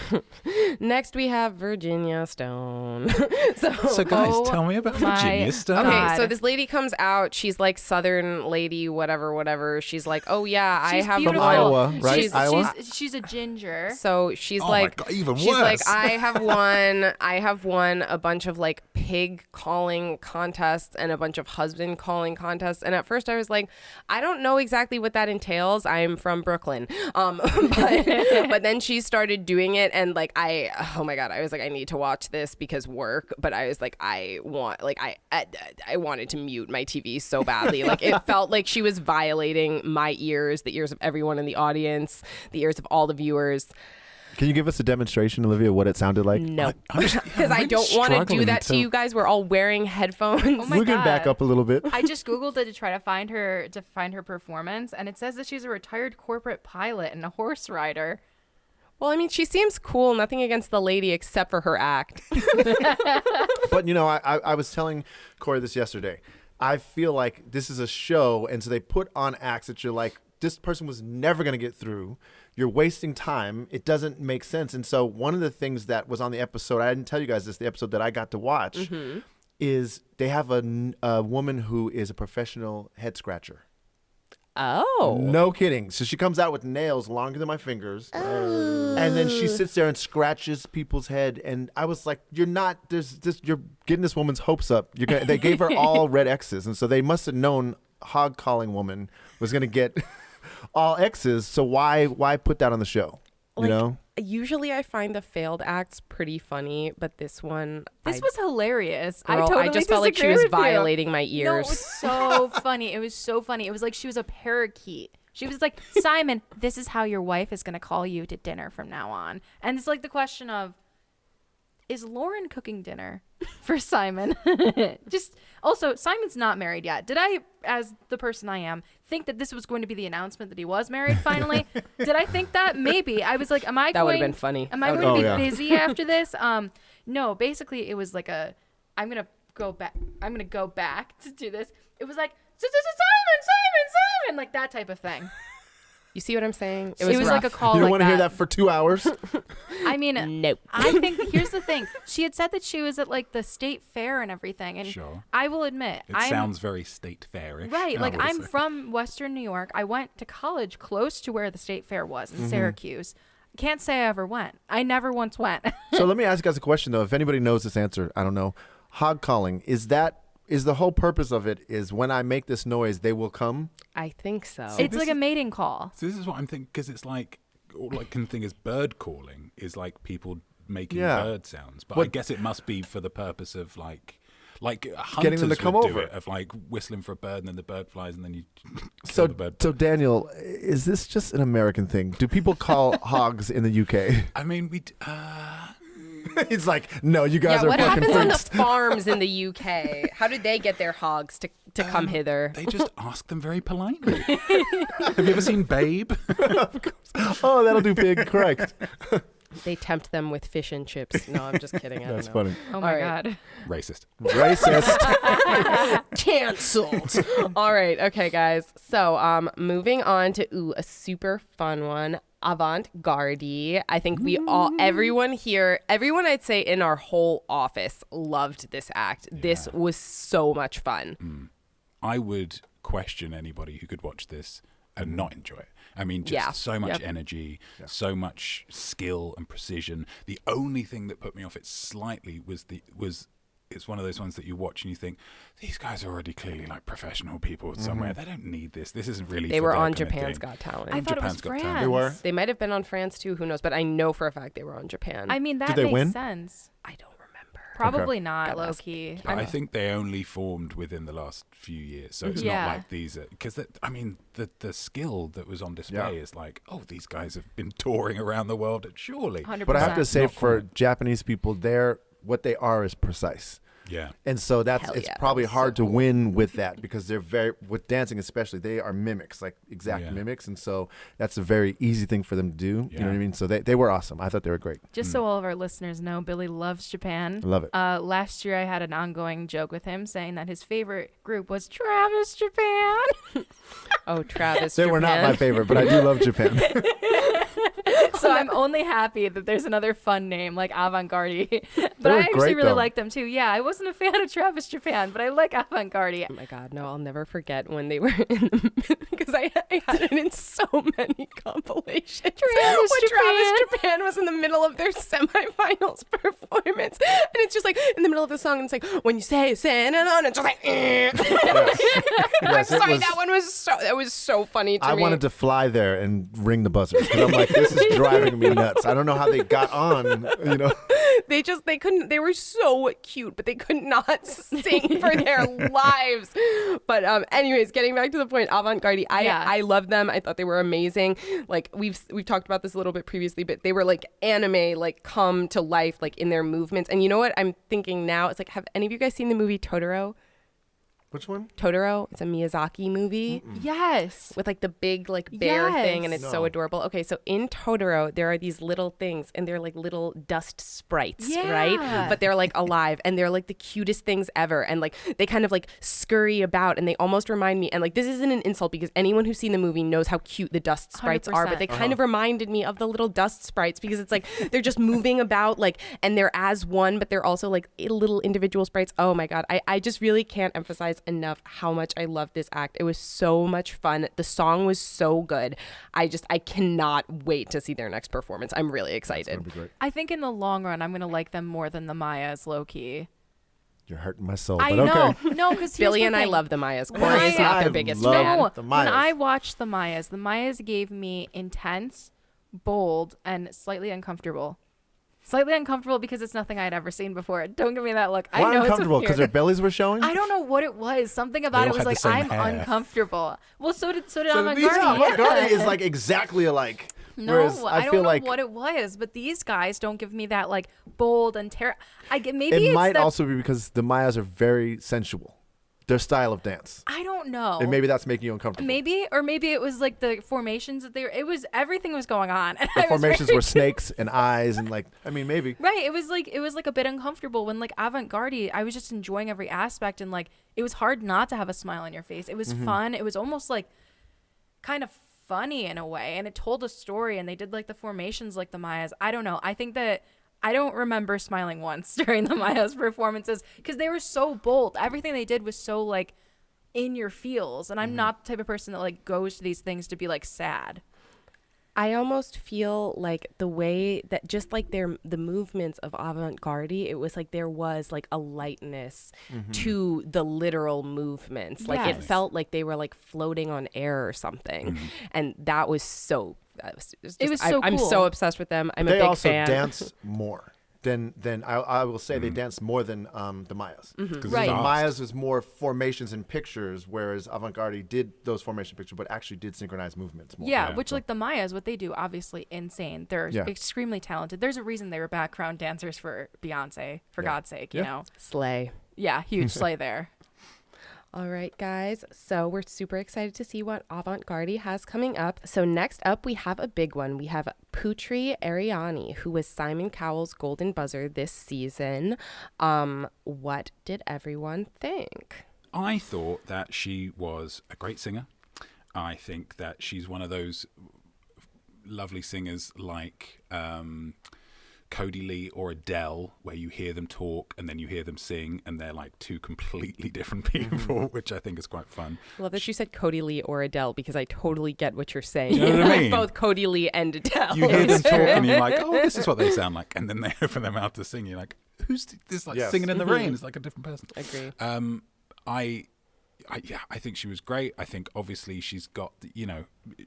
Next we have Virginia Stone. So guys, Oh tell me about my Virginia Stone. Okay, God. so this lady comes out. She's like Southern lady, whatever. She's like, oh yeah, I She's have beautiful. one. Iowa, right? She's, Iowa? she's a ginger. So she's Oh my like, God, even she's worse. like, I have won a bunch of like pig calling contests and a bunch of husband calling contests. And at first I was like, I don't know exactly what that entails. I'm from Brooklyn. But then she started doing it, and like oh my God, I was like, I need to watch this because work. But I was like, I wanted to mute my TV so badly. Like it felt like she was violating my ears, the ears of everyone in the audience, the ears of all the viewers. Can you give us a demonstration, Olivia, what it sounded like? No, I'm just- because I I'm don't want to do struggling that to you guys. We're all wearing headphones. Oh my We can back God. up a little bit. I just Googled it to try to find her performance, and it says that she's a retired corporate pilot and a horse rider. Well, I mean, she seems cool. Nothing against the lady except for her act. But, you know, I was telling Corey this yesterday. I feel like this is a show, and so they put on acts that you're like, this person was never going to get through. You're wasting time. It doesn't make sense. And so one of the things that was on the episode, I didn't tell you guys this, the episode that I got to watch, is they have a woman who is a professional head scratcher. Oh. No kidding. So she comes out with nails longer than my fingers. And then she sits there and scratches people's head. And I was like, you're getting this woman's hopes up. They gave her all red X's. And so they must have known hog calling woman was going to get all X's. So why put that on the show? You Like, know? Usually I find the failed acts pretty funny, but this one, This was hilarious. girl, I totally I just felt like she disagree was with you. violating my No, ears. it was so funny. It was so funny. It was like she was a parakeet. She was like, Simon, this is how your wife is going to call you to dinner from now on. And it's like the question of, is Lauren cooking dinner for Simon? Just also, Simon's not married yet. Did I, as the person I am, think that this was going to be the announcement that he was married finally? Did I think that? Maybe. I was like, am I That would going have been funny. Am I That going to would've be yeah. busy after this? No, basically it was like I'm going to go back to do this. It was like, Simon, like that type of thing. You see what I'm saying? It was like a rough. call You don't like want to hear that for 2 hours? I mean, Nope. I think here's the thing. She had said that she was at like the state fair and everything. And Sure. I will admit, It sounds very state fairish. right. I Like would I'm say. from Western New York. I went to college close to where the state fair was in Syracuse. Can't say I ever went. I never once went. So let me ask you guys a question, though. If anybody knows this answer, I don't know. Hog calling, is the whole purpose of it is when I make this noise, they will come? I think so. It's this like a is- mating call. So this is what I'm thinking, because it's like, all I can think is bird calling is like people making Yeah. bird sounds. But I What- guess it must be for the purpose of like hunters Getting them to come would do over. it, of like whistling for a bird and then the bird flies and then you So, kill the bird. so Daniel, is this just an American thing? Do people call hogs in the UK? I mean, He's like, no, you guys yeah, are what fucking happens on the freaks. farms in the UK? How did they get their hogs to come hither? they just ask them very politely. Have you ever seen Babe? Oh, that'll do pig. Correct. They tempt them with fish and chips. No, I'm just kidding. I That's don't know. funny. Oh my All right. God. Racist. Racist. Canceled. All right. Okay, guys. So moving on to a super fun one. AvantGardey. I think everyone I'd say in our whole office loved this act. This was so much fun. I would question anybody who could watch this and not enjoy it. I mean, just so much energy, so much skill and precision. The only thing that put me off it slightly was it's one of those ones that you watch and you think, these guys are already clearly like professional people somewhere. They don't need this. This isn't really. They for were their on kind of Japan's thing. Got Talent. I thought it was Japan's Got France. Talent. They were? They might have been on France too. Who knows? But I know for a fact they were on Japan. I mean, that Did they makes win? sense. I don't remember. Probably not, Gotta low ask key. I think they only formed within the last few years, so it's Yeah. not like these. Because I mean, the skill that was on display is like, oh, these guys have been touring around the world. Surely, 100%. But I have to say, Not for quite. Japanese people, what they are is precise. Yeah. And so Hell it's yeah, that probably was hard so to win with that because they're with dancing especially, they are mimics, like exact Yeah. mimics. And so that's a very easy thing for them to do. You know what I mean? So they were awesome. I thought they were great. Just so all of our listeners know, Billy loves Japan. I love it. Last year I had an ongoing joke with him saying that his favorite group was Travis Japan. Oh, Travis. They were not my favorite, but I do love Japan. So I'm only happy that there's another fun name like AvantGardey. But were I actually great, really though. like them too. Yeah, I wasn't a fan of Travis Japan, but I like AvantGardey. Oh my God, no, I'll never forget when they were in the, because I had it in so many compilations. Travis when Japan. Travis Japan was in the middle of their semifinals performance, and it's just like in the middle of the song, and it's like when you say and on, it's just like. I'm Yes, sorry, that was so funny to me. I wanted to fly there and ring the buzzer because I'm like, this is driving me nuts. I don't know how they got on, you know. They couldn't. They were so cute, but they could not sing for their lives. But anyways, getting back to the point, AvantGardey, I love them. I thought they were amazing. Like we've talked about this a little bit previously, but they were like anime, like come to life, like in their movements. And you know what I'm thinking now? It's like, have any of you guys seen the movie Totoro? Which one? Totoro. It's a Miyazaki movie. Yes. With like the big like bear Yes. thing, and it's so No. adorable. Okay, so in Totoro there are these little things, and they're like little dust sprites, Yeah. right? But they're like alive, and they're like the cutest things ever, and like they kind of like scurry about, and they almost remind me, and like this isn't an insult because anyone who's seen the movie knows how cute the dust sprites are, but they 100%. kind of reminded me of the little dust sprites because it's like they're just moving about, like, and they're as one, but they're also like little individual sprites. Oh my God, I just really can't emphasize enough how much I love this act. It was so much fun. The song was so good. I cannot wait to see their next performance. I'm really It's excited. gonna be great. I think in the long run, I'm going to like them more than the Mayas, low-key. You're hurting my soul, I but know. okay. No, because Billy and I love the Mayas. When Corey is I- not their I biggest love fan. No, the when Mayas. I watched the Mayas gave me intense, bold, and slightly uncomfortable. Slightly uncomfortable because it's nothing I'd ever seen before. Don't give me that look. I Why know uncomfortable? it's Because weird. their bellies were showing? I don't know what it was. Something about They it all was had the like same I'm hair. uncomfortable. Well, so did So AvantGardey. these AvantGardey is like exactly alike. No, Whereas I feel don't know like what it was, but these guys don't give me that like bold and maybe it it's might that, also be because the Mayas are very sensual. Their style of dance. I don't know. And maybe that's making you uncomfortable. Maybe it was like the formations that everything was going on. And The I was formations very- were snakes and eyes and like, I mean, maybe. Right. It was like a bit uncomfortable when like AvantGardey, I was just enjoying every aspect, and like it was hard not to have a smile on your face. It was fun. It was almost like kind of funny in a way, and it told a story, and they did like the formations like the Mayas. I don't know. I think that I don't remember smiling once during the Mayas performances because they were so bold. Everything they did was so like in your feels, and I'm not the type of person that like goes to these things to be like sad. I almost feel like the way that just like the movements of AvantGardey, it was like there was like a lightness to the literal movements. Like it Yes. felt like they were like floating on air or something. And that was so It was so I'm cool. so obsessed with them. I'm a They big also fan. dance more than I will say they dance more than the Mayas. 'Cause Because it's Right. the fast. Mayas was more formations and pictures, whereas AvantGardey did those formation pictures, but actually did synchronized movements more. Yeah, Yeah. which like the Mayas, what they do, obviously insane. They're Yeah. extremely talented. There's a reason they were background dancers for Beyonce, for God's sake, you Yeah. know. Slay. Yeah, huge slay there. All right, guys. So we're super excited to see what AvantGardey has coming up. So next up, we have a big one. We have Putri Ariani, who was Simon Cowell's Golden Buzzer this season. What did everyone think? I thought that she was a great singer. I think that she's one of those lovely singers like Kodi Lee or Adele, where you hear them talk and then you hear them sing, and they're like two completely different people, which I think is quite fun. I love that you said Kodi Lee or Adele because I totally get what you're saying. Do you know what I mean? Both Kodi Lee and Adele. You hear them talk and you're like, oh, this is what they sound like, and then they open their mouth to sing. You're like, who's this? Like Yes. singing in the rain? It's like a different person. Agree. I think she was great. I think obviously she's got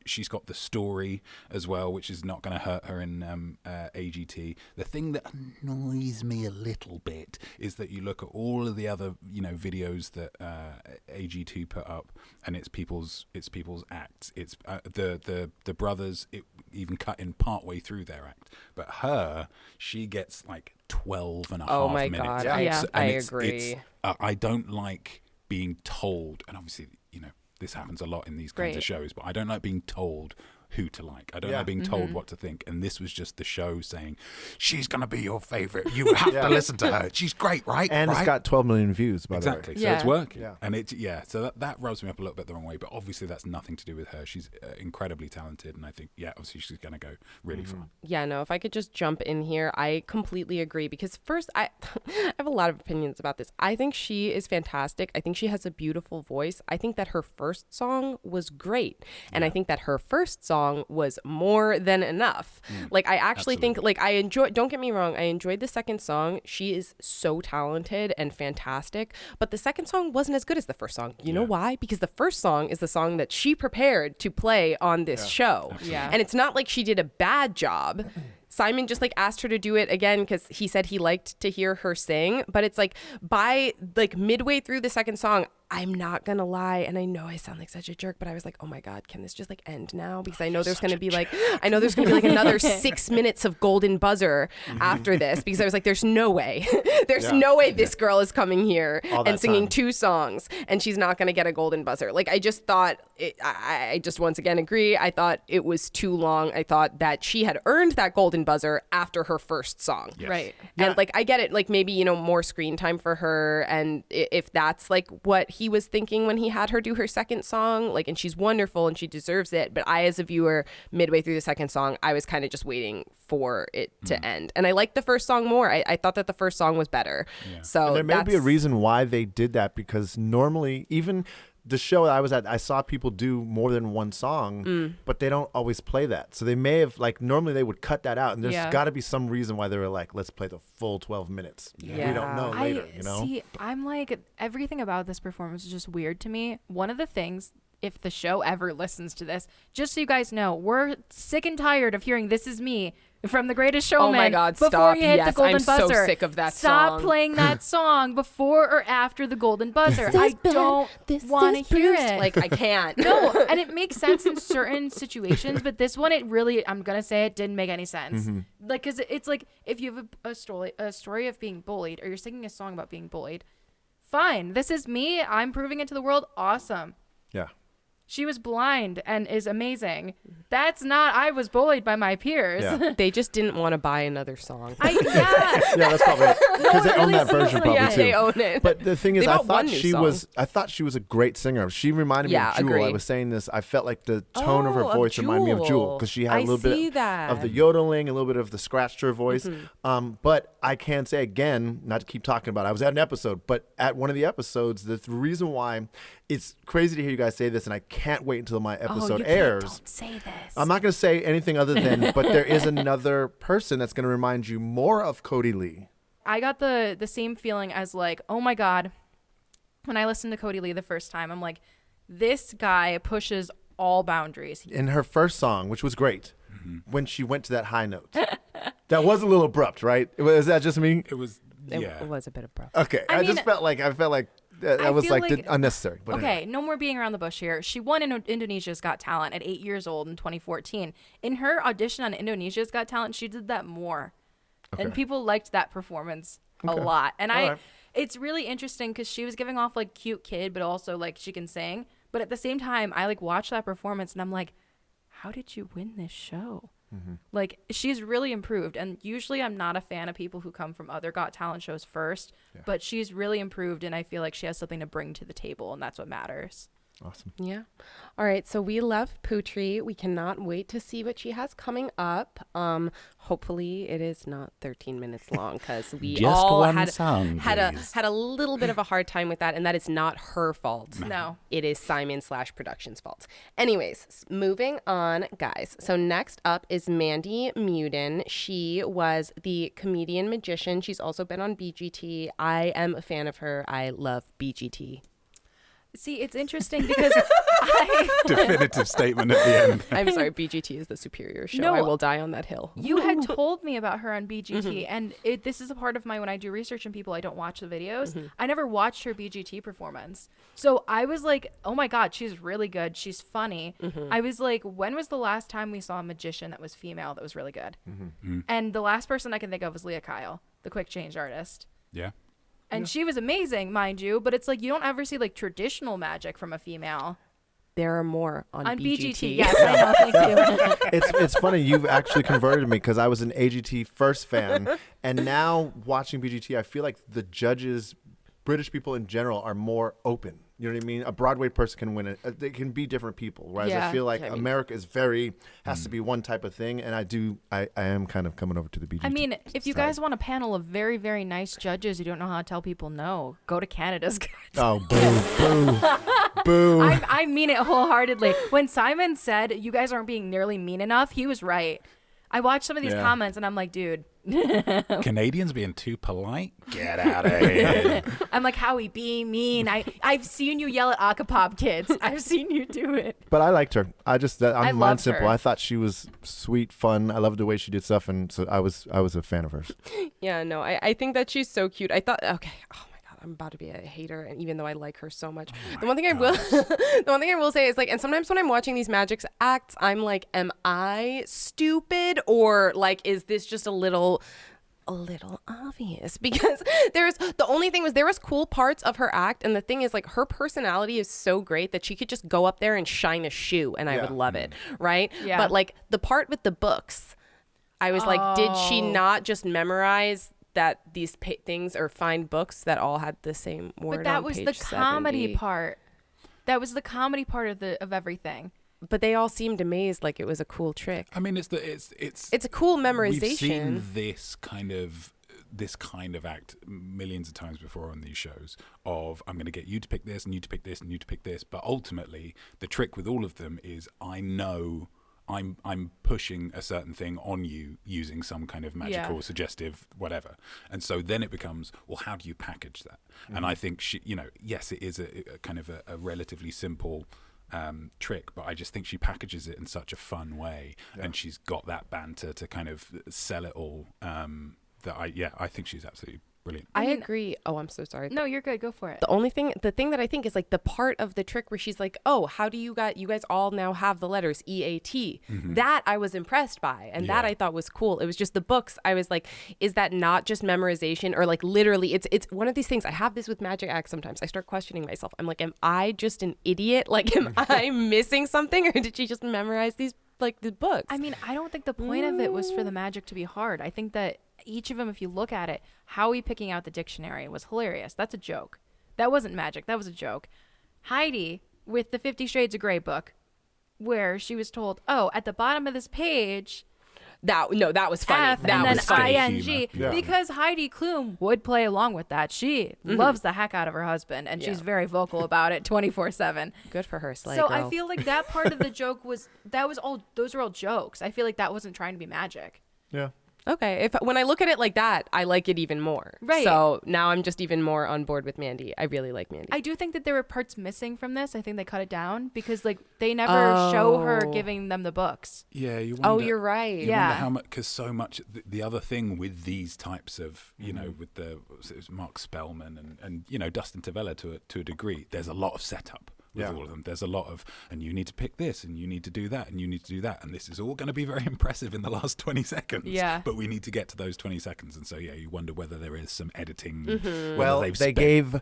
she's got the story as well, which is not going to hurt her in AGT. The thing that annoys me a little bit is that you look at all of the other videos that AGT put up, and it's people's acts. It's the brothers. It even cut in part way through their act, but she gets like 12 and a Oh half my minutes. God. Yeah. I And agree. I don't like being told, and obviously, this happens a lot in these kinds of Great. shows, but I don't like being told who to like. I don't Yeah. like being told what to think. And this was just the show saying, she's going to be your favorite. You have to listen to her. She's great, right? And right? it's got 12 million views, by Exactly. the So Yeah. it's working. Yeah. And so that rubs me up a little bit the wrong way, but obviously that's nothing to do with her. She's incredibly talented, and I think, obviously she's going to go really far. Yeah, no, if I could just jump in here, I completely agree because first, I have a lot of opinions about this. I think she is fantastic. I think she has a beautiful voice. I think that her first song was great. And I think that her first song was more than enough. Like, I actually think, like, don't get me wrong, I enjoyed the second song. She is so talented and fantastic. But the second song wasn't as good as the first song. You know why? Because the first song is the song that she prepared to play on this show. Yeah. And it's not like she did a bad job. Simon just like asked her to do it again because he said he liked to hear her sing. But it's like by like midway through the second song, I'm not gonna lie, and I know I sound like such a jerk, but I was like, oh my God, can this just like end now? Because I know there's gonna be like another 6 minutes of golden buzzer after this. Because I was like, there's no way, no way this girl is coming here and singing 2 songs and she's not gonna get a golden buzzer. Like I just thought, I just once again agree. I thought it was too long. I thought that she had earned that golden buzzer after her first song. Yes. Right. And like I get it, like maybe more screen time for her, and if that's like what he was thinking when he had her do her second song, like, and she's wonderful and she deserves it, but I as a viewer midway through the second song, I was kind of just waiting for it to end, and I liked the first song more. I thought that the first song was better. So And there may be a reason why they did that, because normally even the show I was at, I saw people do more than one song, but they don't always play that. So they may have, like, normally they would cut that out, and there's got to be some reason why they were like, let's play the full 12 minutes. Yeah. We don't know later, See, I'm like, everything about this performance is just weird to me. One of the things, if the show ever listens to this, just so you guys know, we're sick and tired of hearing "This Is Me" from The Greatest Showman. Oh my God, before stop. you hit Yes, the golden I'm buzzer. so sick of that Stop song. playing that song before or after the golden buzzer. I don't want to hear it. Like I can't. No, and it makes sense in certain situations, but this one, it really, I'm gonna say, it didn't make any sense. Like, cause it's like if you have a story of being bullied, or you're singing a song about being bullied, fine. This is me. I'm proving it to the world. Awesome. Yeah. She was blind and is amazing. That's not, I was bullied by my peers. Yeah. They just didn't want to buy another song. Yeah. Yeah, that's probably because they own that version probably Yeah, too. they own it. But the thing is, They I bought one thought new she was a great singer. She reminded me Yeah, of Jewel. I agree. was saying this. I felt like the tone of her Oh, of voice reminded me of Jewel, Jewel. because she had a I little see bit that. of the yodeling, a little bit of the scratched her voice. But I can say again, not to keep talking about it, I was at an episode, but at one of the episodes, the reason why it's crazy to hear you guys say this, and I can't wait until my episode airs. Don't say this. I'm not going to say anything other than, but there is another person that's going to remind you more of Kodi Lee. I got the same feeling as like, oh my God, when I listened to Kodi Lee the first time, I'm like, this guy pushes all boundaries. In her first song, which was great, when she went to that high note. That was a little abrupt, right? Was that just me? It was, It was a bit abrupt. Okay. I I just mean, felt like that I was feel like unnecessary. But Okay, no more being around the bush here. She won Indonesia's Got Talent at 8 years old in 2014. In her audition on Indonesia's Got Talent, she did that more. And Okay. people liked that performance a lot. And it's really interesting because she was giving off like cute kid, but also like she can sing. But at the same time, I like watched that performance and I'm like, how did you win this show? Like, she's really improved. And usually I'm not a fan of people who come from other Got Talent shows first, but she's really improved. And I feel like she has something to bring to the table, and that's what matters. Awesome. Yeah. All right. So we love Putri. We cannot wait to see what she has coming up. Hopefully it is not 13 minutes long, because we Just all one had song, please. a little bit of a hard time with that, and that is not her fault. No. It is Simon/Productions' fault. Anyways, moving on, guys. So next up is Mandy Muden. She was the comedian magician. She's also been on BGT. I am a fan of her. I love BGT. See, it's interesting because definitive statement at the end. I'm sorry, BGT is the superior show. No. I will die on that hill. you had told me about her on BGT, and this is a part of my, when I do research on people, I don't watch the videos. I never watched her BGT performance. So I was like, oh my God, she's really good. She's funny. I was like, when was the last time we saw a magician that was female that was really good? And the last person I can think of was Leah Kyle. the quick change artist. Yeah. And she was amazing, mind you, but it's like you don't ever see like traditional magic from a female. There are more on BGT. Yes, I know. Thank you. It's funny. You've actually converted me because I was an AGT first fan, and now watching BGT, I feel like the judges, British people in general, are more open. You know what I mean? A Broadway person can win it. They can be different people. Whereas I feel like America is has to be one type of thing. And I am kind of coming over to the BGT. I mean, if you guys want a panel of very, very nice judges who don't know how to tell people no, go to Canada's Got Talent. Oh, boo, boo, boo. I mean it wholeheartedly. When Simon said you guys aren't being nearly mean enough, he was right. I watched some of these comments and I'm like, dude. Canadians being too polite? Get out of here. I'm like, Howie, be mean. I've seen you yell at Acapop kids. I've seen you do it. But I liked her. I'm mine simple. her. I thought she was sweet, fun. I loved the way she did stuff, and so I was a fan of hers. Yeah, no, I think that she's so cute. I thought, okay, oh my God, I'm about to be a hater, and even though I like her so much, the one thing I will say is like, and sometimes when I'm watching these magic acts, I'm like, am I stupid, or like, is this just a little obvious? Because there was cool parts of her act, and the thing is like her personality is so great that she could just go up there and shine a shoe and I would love it, right? Yeah. But like the part with the books, I was like, did she not just memorize that these things or find books that all had the same word? But that on was page the comedy 70? part. That was the comedy part of everything. But they all seemed amazed like it was a cool trick. I mean, it's a cool memorization. We've seen this kind of act millions of times before on these shows of I'm going to get you to pick this and you to pick this and you to pick this, but ultimately the trick with all of them is I know I'm pushing a certain thing on you using some kind of magical, suggestive, whatever. And so then it becomes, well, how do you package that? Mm-hmm. And I think yes, it is a kind of a relatively simple trick, but I just think she packages it in such a fun way, and she's got that banter to kind of sell it all. That I think she's absolutely brilliant. I agree. Oh, I'm so sorry. No, you're good. Go for it. The thing that I think is like the part of the trick where she's like, oh, how do you guys all now have the letters EAT? Mm-hmm. That I was impressed by, and that I thought was cool. It was just the books. I was like, is that not just memorization, or like literally it's one of these things. I have this with magic acts sometimes. I start questioning myself. I'm like, am I just an idiot? Like, am I missing something, or did she just memorize these like the books? I mean, I don't think the point of it was for the magic to be hard. I think that each of them, if you look at it, Howie picking out the dictionary was hilarious. That's a joke. That wasn't magic. That was a joke. Heidi with the 50 Shades of Grey book, where she was told, oh, at the bottom of this page, that was funny. F that and then was funny. ING. Yeah. Because Heidi Klum would play along with that. She loves the heck out of her husband, and she's very vocal about it 24/7. Good for her, Slay So girl. I feel like that part of the joke those were all jokes. I feel like that wasn't trying to be magic. Yeah. Okay, when I look at it like that, I like it even more. Right. So now I'm just even more on board with Mandy. I really like Mandy. I do think that there were parts missing from this. I think they cut it down because like they never show her giving them the books. Yeah, you wonder. You're right. You wonder how much, because so much. The other thing with these types of, with it was Mark Spellman and Dustin Tavella to a degree, there's a lot of setup. With all of them, there's a lot of, and you need to pick this, and you need to do that, and you need to do that, and this is all going to be very impressive in the last 20 seconds. Yeah. But we need to get to those 20 seconds, and so you wonder whether there is some editing. Mm-hmm. Well, they gave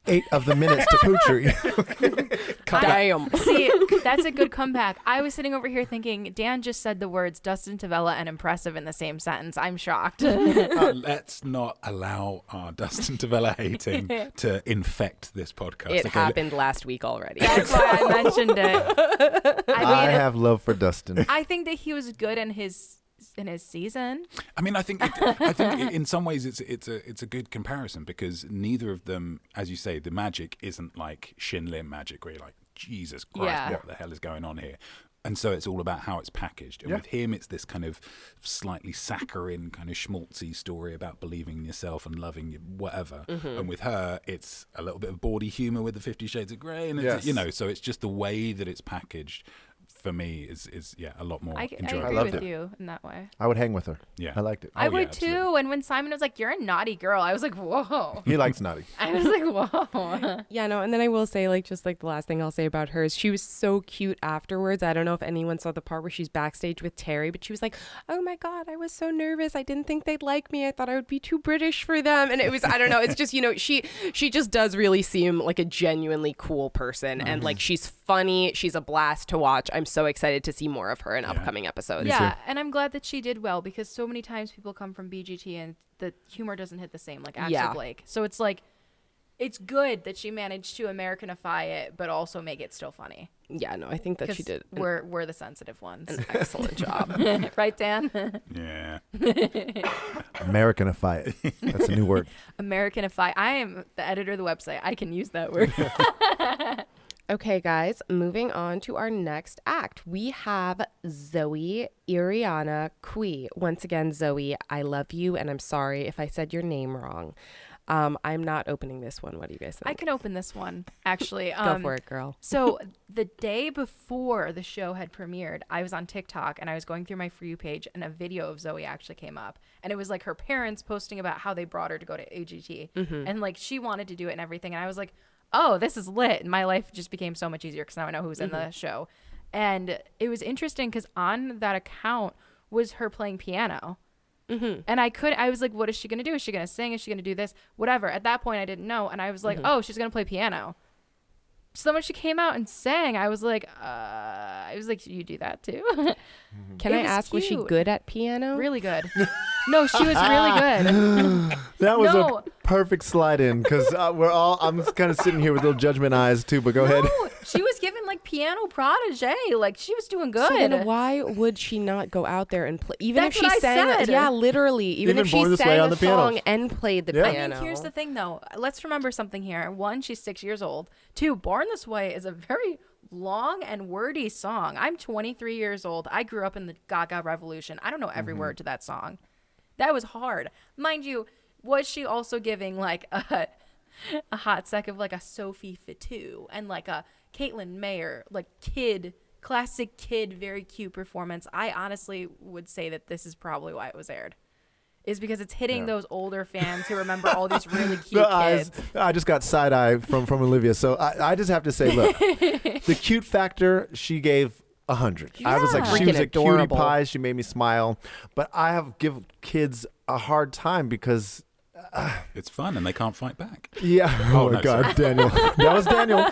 8 of the minutes to Putri. Damn. See, that's a good comeback. I was sitting over here thinking Dan just said the words Dustin Tavella and impressive in the same sentence. I'm shocked. Let's not allow our Dustin Tavella hating to infect this podcast. It happened last week already. That's why I mentioned it. I have love for Dustin. I think that he was good in his season. I mean, I think in some ways it's a good comparison, because neither of them, as you say, the magic isn't like Shin Lim magic where you're like, Jesus Christ, what the hell is going on here? And so it's all about how it's packaged. And with him, it's this kind of slightly saccharine, kind of schmaltzy story about believing in yourself and loving whatever. Mm-hmm. And with her, it's a little bit of bawdy humor with the 50 Shades of Grey. And it's, so it's just the way that it's packaged for me is a lot more I enjoyable. agree loved with it. you in that way. I would hang with her. Yeah. I liked it. I Oh, would yeah, too. absolutely. And when Simon was like, "You're a naughty girl," I was like, "Whoa." He likes naughty. I was like, "Whoa." Yeah, no, and then I will say, like, just like the last thing I'll say about her is she was so cute afterwards. I don't know if anyone saw the part where she's backstage with Terry, but she was like, "Oh my God, I was so nervous. I didn't think they'd like me. I thought I would be too British for them." And it was, I don't know, it's just, you know, she just does really seem like a genuinely cool person. And like, she's funny. She's a blast to watch. I'm so excited to see more of her in upcoming episodes. Yeah, and I'm glad that she did well because so many times people come from BGT and the humor doesn't hit the same, like Axel Blake. So it's like, it's good that she managed to Americanify it, but also make it still funny. Yeah, no, I think that she 'Cause did We're the sensitive ones, an excellent job. right, Dan? Yeah. Americanify it. That's a new word. Americanify. I am the editor of the website. I can use that word. Okay, guys, moving on to our next act. We have Zoe Erianna Cui. Once again, Zoe, I love you, and I'm sorry if I said your name wrong. I'm not opening this one. What do you guys think? I can open this one, actually. Go for it, girl. So the day before the show had premiered, I was on TikTok and I was going through my For You page and a video of Zoe actually came up. And it was like her parents posting about how they brought her to go to AGT. And like she wanted to do it and everything. And I was like, oh, this is lit. And my life just became so much easier because now I know who's in the show. And it was interesting because on that account was her playing piano. And I was like, what is she going to do? Is she going to sing? Is she going to do this? Whatever. At that point, I didn't know. And I was like, oh, she's going to play piano. So then when she came out and sang, I was like, you do that too? Can I ask, was she cute. good at piano? Really good. No, she was really good. That was No. a perfect slide in because I'm kind of sitting here with little judgment eyes too, but go ahead. No, she was given like piano protege. Like she was doing good. So then why would she not go out there and play? Even That's if she what I sang, said. yeah, literally. Even if Born she This Way sang on a the piano. song and played the Yeah. piano. I mean, here's the thing though. Let's remember something here. One, she's 6 years old. Two, Born This Way is a very long and wordy song. I'm 23 years old. I grew up in the Gaga Revolution. I don't know every word to that song. That was hard. Mind you, was she also giving like a hot sec of like a Sophie Fatou and like a Caitlin Mayer, like classic kid, very cute performance? I honestly would say that this is probably why it was aired. Is because it's hitting those older fans who remember all these really cute kids. I just got side eye from Olivia, so I just have to say, look, the cute factor she gave 100. I was like, she Freaking was a adorable. cutie pie. She made me smile, but I have give kids a hard time because. It's fun and they can't fight back. Yeah. Oh, my no, God, sorry. Daniel. That was Daniel.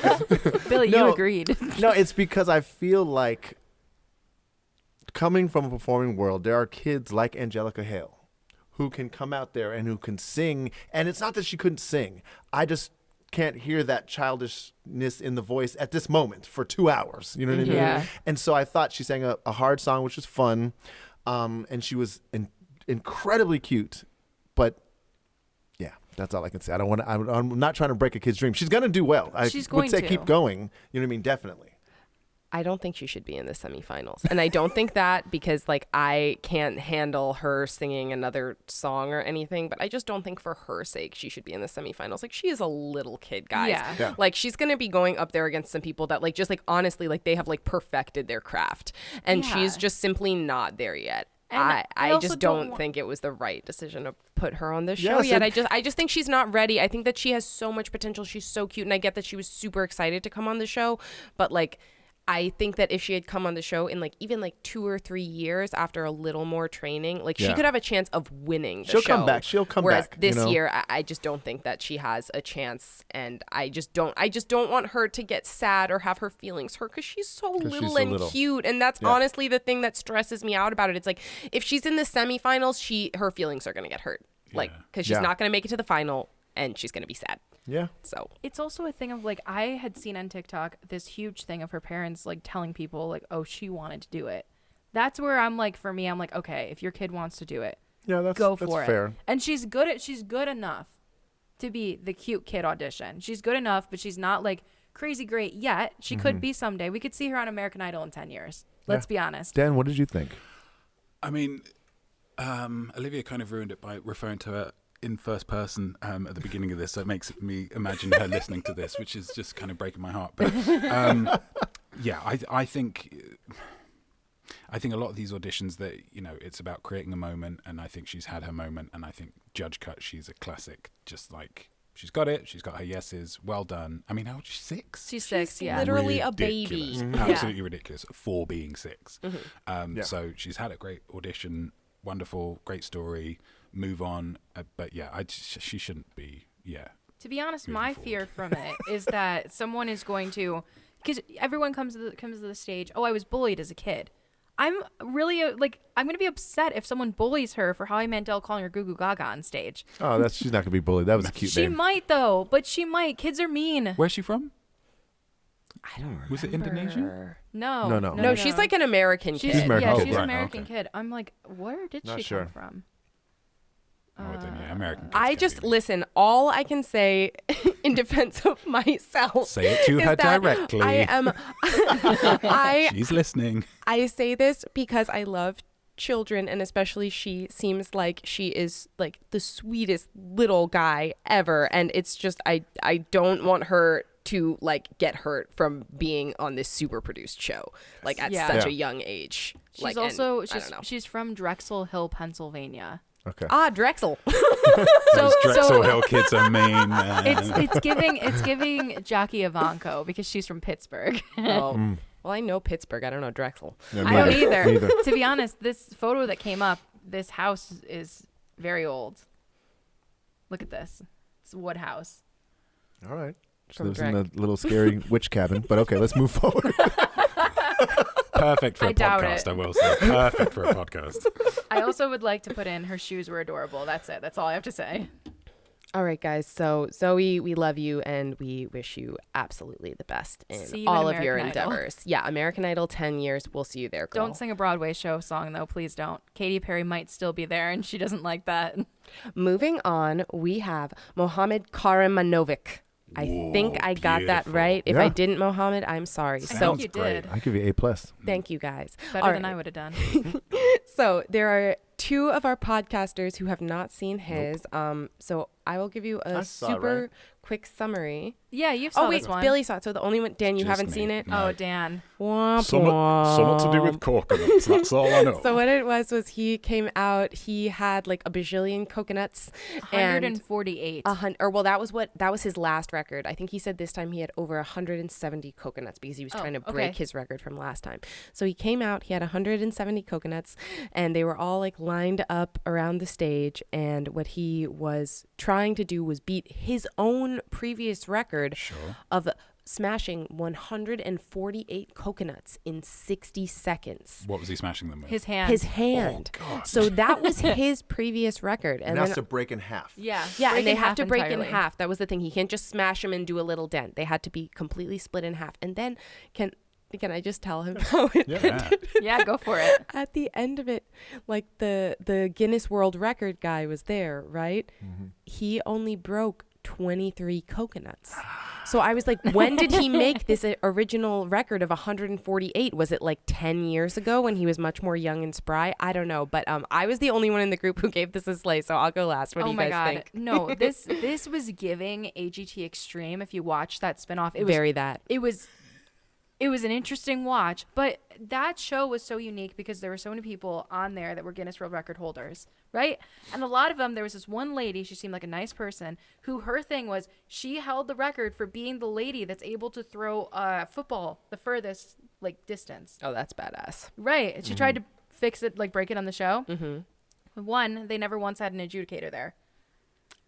Billy, No. you agreed. No, it's because I feel like coming from a performing world, there are kids like Angelica Hale who can come out there and who can sing. And it's not that she couldn't sing. I just can't hear that childishness in the voice at this moment for 2 hours. You know what I mean? Yeah. And so I thought she sang a hard song, which was fun. And she was incredibly cute. But yeah, that's all I can say. I'm not trying to break a kid's dream. She's going to do well. She's would going say to. keep going. You know what I mean? Definitely. I don't think she should be in the semifinals. And I don't think that because like I can't handle her singing another song or anything, but I just don't think for her sake she should be in the semifinals. Like she is a little kid, guys. Yeah. Like she's going to be going up there against some people that like just like honestly like they have like perfected their craft and Yeah. she's just simply not there yet. And I I also just don't don't wa- think it was the right decision to put her on this show Yes, yet. and- I just think she's not ready. I think that she has so much potential. She's so cute and I get that she was super excited to come on the show, but like I think that if she had come on the show in like even like 2 or 3 years after a little more training, like she Yeah. could have a chance of winning the She'll show. come back. She'll come Whereas back, this you know? year, I just don't think that she has a chance, and I just don't want her to get sad or have her feelings hurt because she's so little she's so and little. cute, and that's honestly the thing that stresses me out about it. It's like if she's in the semifinals, her feelings are gonna get hurt, like because she's Yeah. not gonna make it to the final, and she's gonna be sad. Yeah. So It's also a thing of like I had seen on TikTok this huge thing of her parents like telling people like, oh, she wanted to do it. That's where I'm like, for me, I'm like, okay, if your kid wants to do it, Yeah, that's go that's for fair. it. And she's good enough to be the cute kid audition. She's good enough, but she's not like crazy great yet. She could be someday. We could see her on American Idol in 10 years. Let's be honest. Dan, what did you think? I mean, Olivia kind of ruined it by referring to her in first person at the beginning of this, so it makes me imagine her listening to this, which is just kind of breaking my heart. But yeah, I think I think a lot of these auditions that, it's about creating a moment, and I think she's had her moment, and I think Judge Cut, she's a classic, just like, she's got it, she's got her yeses, well done. I mean, how old is she, 6? She's 6, yeah. Literally Ridiculous. a baby. Absolutely ridiculous for being 6. Yeah. So she's had a great audition, wonderful, great story, move on. But yeah, she shouldn't be, To be honest, moving my forward. fear from it is that someone is going to, because everyone comes to the stage, oh, I was bullied as a kid. I'm really I'm going to be upset if someone bullies her for Howie Mandel calling her Goo Goo Gaga on stage. Oh, she's not gonna be bullied. That was a cute She name. might though, but she might. Kids are mean. Where's she from? I don't Was it Indonesia? No. No. she's like an American She's, kid. American yeah, kid. she's an Right, American okay. kid. I'm like, where did Not she sure. come from? Oh, then, American kids I can just be mean. listen. All I can say in defense of myself. Say it to is her that directly. I am. She's listening. I say this because I love children, and especially she seems like she is like the sweetest little guy ever, and it's just I don't want her to like get hurt from being on this super produced show like at Yeah. such Yeah. a young age. She's like, also and I don't know. she's from Drexel Hill, Pennsylvania. Okay. Drexel. Those Drexel Hill kids are mean, man. It's giving Jackie Ivanko because she's from Pittsburgh. Oh. Well, I know Pittsburgh. I don't know Drexel. Yeah, I don't either. Neither. To be honest, this photo that came up, this house is very old. Look at this. It's a wood house. All right. She From lives in a little scary witch cabin. But okay, let's move forward. Perfect for I a doubt podcast, it. I will say. Perfect for a podcast. I also would like to put in her shoes were adorable. That's it. That's all I have to say. All right, guys. So Zoe, we love you and we wish you absolutely the best See in you in all of your American Idol. endeavors. Yeah, American Idol 10 years. We'll see you there, girl. Don't sing a Broadway show song, though. Please don't. Katy Perry might still be there, and she doesn't like that. Moving on, we have Muhamed Kahrimanovic. I think I got that beautiful. right. If Yeah. I didn't, Muhammad, I'm sorry. I So think you great. did. I give you A+. thank you guys. Better All than right. I would have done. So there are 2 of our podcasters who have not seen his. So I will give you a I saw it, super right? quick summary. Yeah, you've saw Oh wait, this one. Billy saw it. So the only one, Dan, you Just haven't me. seen it. No. Oh, Dan. Womp Something to do womp. with coconuts. That's all I know. So what it was he came out. He had like a bajillion coconuts, and 148. that was his last record. I think he said this time he had over 170 coconuts because he was trying to break okay. his record from last time. So he came out. He had 170 coconuts, and they were all like lined up around the stage. And what he was trying to do was beat his own previous record of smashing 148 coconuts in 60 seconds. What was he smashing them with? His hand. His hand. So that was his previous record. And then, that's to break in half. Yeah. yeah, break and they in have half to break entirely. in half. That was the thing. He can't just smash them and do a little dent. They had to be completely split in half. And then can I just tell him how it Yeah. Yeah, go for it. at the end of it, like the Guinness World Record guy was there, right? He only broke 23 coconuts. So I was like, when did he make this original record of 148? Was it like 10 years ago when he was much more young and spry? I don't know. But I was the only one in the group who gave this a slay, so I'll go last. What do Oh you my guys god. think? No, this was giving AGT Extreme. If you watch that spinoff, it was Very that. it was an interesting watch, but that show was so unique because there were so many people on there that were Guinness World Record holders, right? And a lot of them, there was this one lady, she seemed like a nice person, who her thing was she held the record for being the lady that's able to throw football the furthest like distance. Oh, that's badass. Right. And she tried to fix it, like break it on the show. One, they never once had an adjudicator there.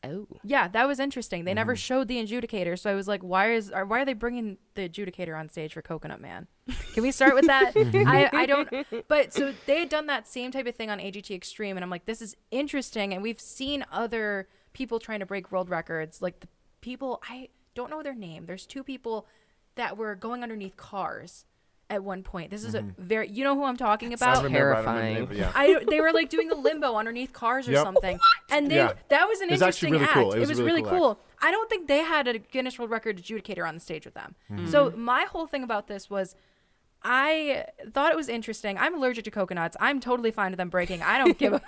Oh. Yeah, that was interesting. They never showed the adjudicator, so I was like, why are they bringing the adjudicator on stage for Coconut Man? Can we start with that? I don't. But so they had done that same type of thing on AGT Extreme, and I'm like, this is interesting. And we've seen other people trying to break world records, like the people I don't know their name. There's 2 people that were going underneath cars at one point. This is a very, you know who I'm talking about? I remember, I don't remember the name, Terrifying. but yeah. They were like doing the limbo underneath cars or Yep. something, and Yeah. that was an It was actually interesting really act. cool. It was really cool. I don't think they had a Guinness World Record adjudicator on the stage with them. So my whole thing about this was, I thought it was interesting. I'm allergic to coconuts. I'm totally fine with them breaking. I don't give a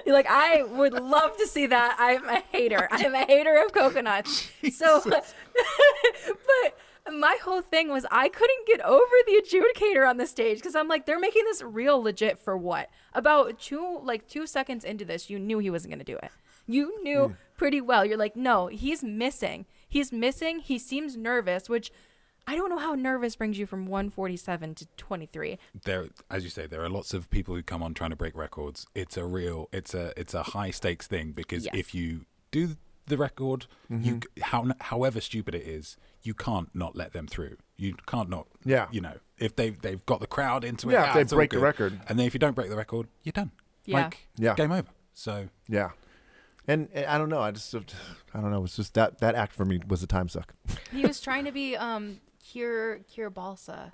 like. I would love to see that. I'm a hater. I'm a hater of coconuts. So, but My whole thing was I couldn't get over the adjudicator on the stage because I'm like, they're making this real legit for what? About 2 seconds into this, you knew he wasn't going to do it. You knew pretty well. You're like, no, he's missing. He's missing. He seems nervous, which I don't know how nervous brings you from 147 to 23. There, as you say, there are lots of people who come on trying to break records. It's a high stakes thing because if you do the record, you however stupid it is, you can't not let them through. You can't not. Yeah. You know, if they've got the crowd into it. Yeah. If they break the record, and then if you don't break the record, you're done. Yeah. Game over. So yeah. And I don't know. I don't know. It's just that act for me was a time suck. He was trying to be Cure Balsa.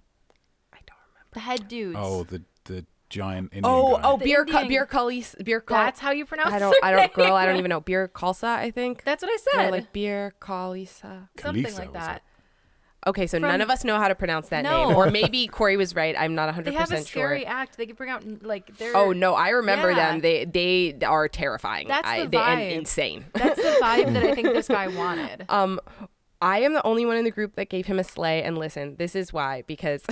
I don't remember. The head dudes. Oh, the giant Indian guy. Beer That's how you pronounce it. I don't even know. Beer Kalsa, I think. That's what I said. Or like Beer Kalisa. Something like that. Okay, so none of us know how to pronounce that name. Or maybe Corey was right. I'm not 100% sure. They have a scary act. They can bring out like their... Oh, no, I remember them. They are terrifying. That's the vibe. And insane. That's the vibe that I think this guy wanted. I am the only one in the group that gave him a slay. And listen, this is why. Because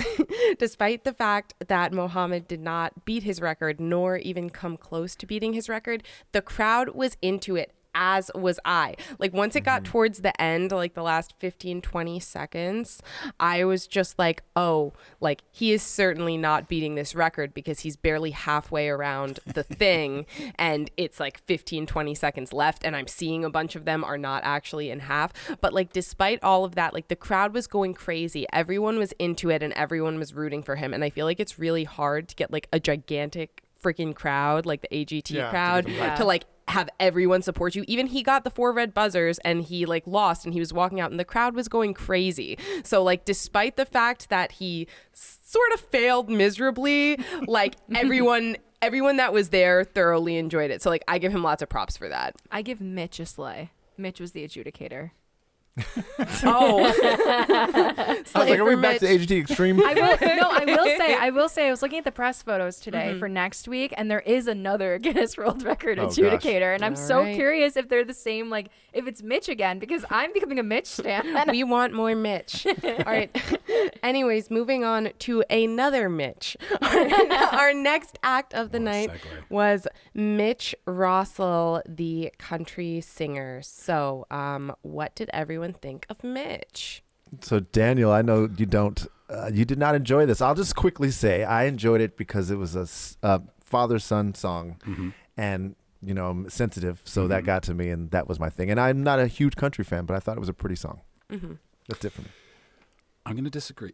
despite the fact that Muhamed did not beat his record, nor even come close to beating his record, the crowd was into it. As was I. Like once it got towards the end, like the last 15-20 seconds, I was just like, oh, like he is certainly not beating this record because he's barely halfway around the thing and it's like 15-20 seconds left and I'm seeing a bunch of them are not actually in half. But like despite all of that, like the crowd was going crazy. Everyone was into it and everyone was rooting for him. And I feel like it's really hard to get like a gigantic freaking crowd, like the AGT crowd, to like have everyone support you. Even he got the 4 red buzzers and he like lost and he was walking out and the crowd was going crazy. So like despite the fact that he sort of failed miserably, like everyone that was there thoroughly enjoyed it. So like I give him lots of props for that. I give Mitch a slay. Mitch was the adjudicator. Oh, I was like, are we back to AGT Extreme? I will say I was looking at the press photos today for next week and there is another Guinness World Record adjudicator and I'm curious if they're the same, like if it's Mitch again, because I'm becoming a Mitch stan. We want more Mitch. All right. Anyways, moving on to another Mitch. Our next act of the night was Mitch Rossell, the country singer. So what did everyone think of Mitch? So Daniel, I know you did not enjoy this. I'll just quickly say I enjoyed it because it was a father-son song and you know, I'm sensitive, so that got to me and that was my thing. And I'm not a huge country fan, but I thought it was a pretty song. That's different. I'm going to disagree.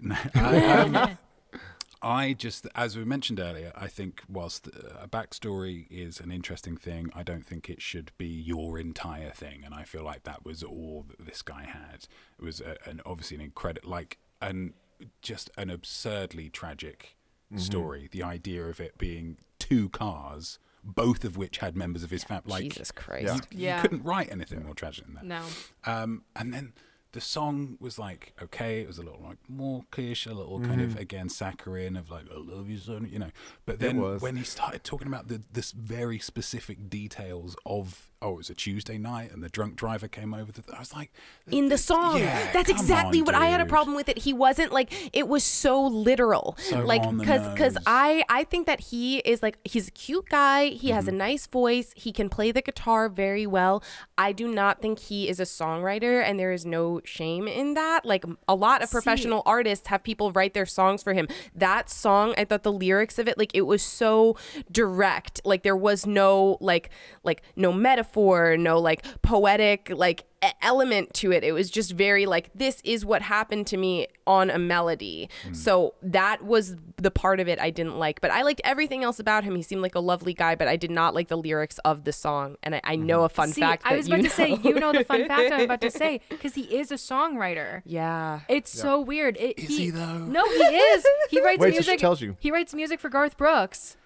I just, as we mentioned earlier, I think whilst a backstory is an interesting thing, I don't think it should be your entire thing. And I feel like that was all that this guy had. It was obviously an incredible, just an absurdly tragic story. The idea of it being 2 cars, both of which had members of his family. Jesus Christ. You couldn't write anything more tragic than that. No. And then the song was like, okay, it was a little like mawkish, a little kind of, again, saccharine of like, I love you, son, you know. But then when he started talking about this very specific details of, it was a Tuesday night and the drunk driver came over. I was like... In the song. Yeah, that's exactly what I had a problem with it. He wasn't like, it was so literal. So like, on the because nose. I think that he is like, he's a cute guy. He has a nice voice. He can play the guitar very well. I do not think he is a songwriter and there is no shame in that. Like a lot of professional artists have people write their songs for him. That song, I thought the lyrics of it, like it was so direct. Like there was no like no metaphor, no like poetic like element to it. It was just very like, this is what happened to me on a melody. So that was the part of it I didn't like, but I liked everything else about him. He seemed like a lovely guy, but I did not like the lyrics of the song. And I know a fun fact that I was about to say, you know the fun fact I'm about to say, because he is a songwriter. Yeah. It's so weird. Is he though? No, he is. He writes Wait, music. so she tells you. He writes music for Garth Brooks.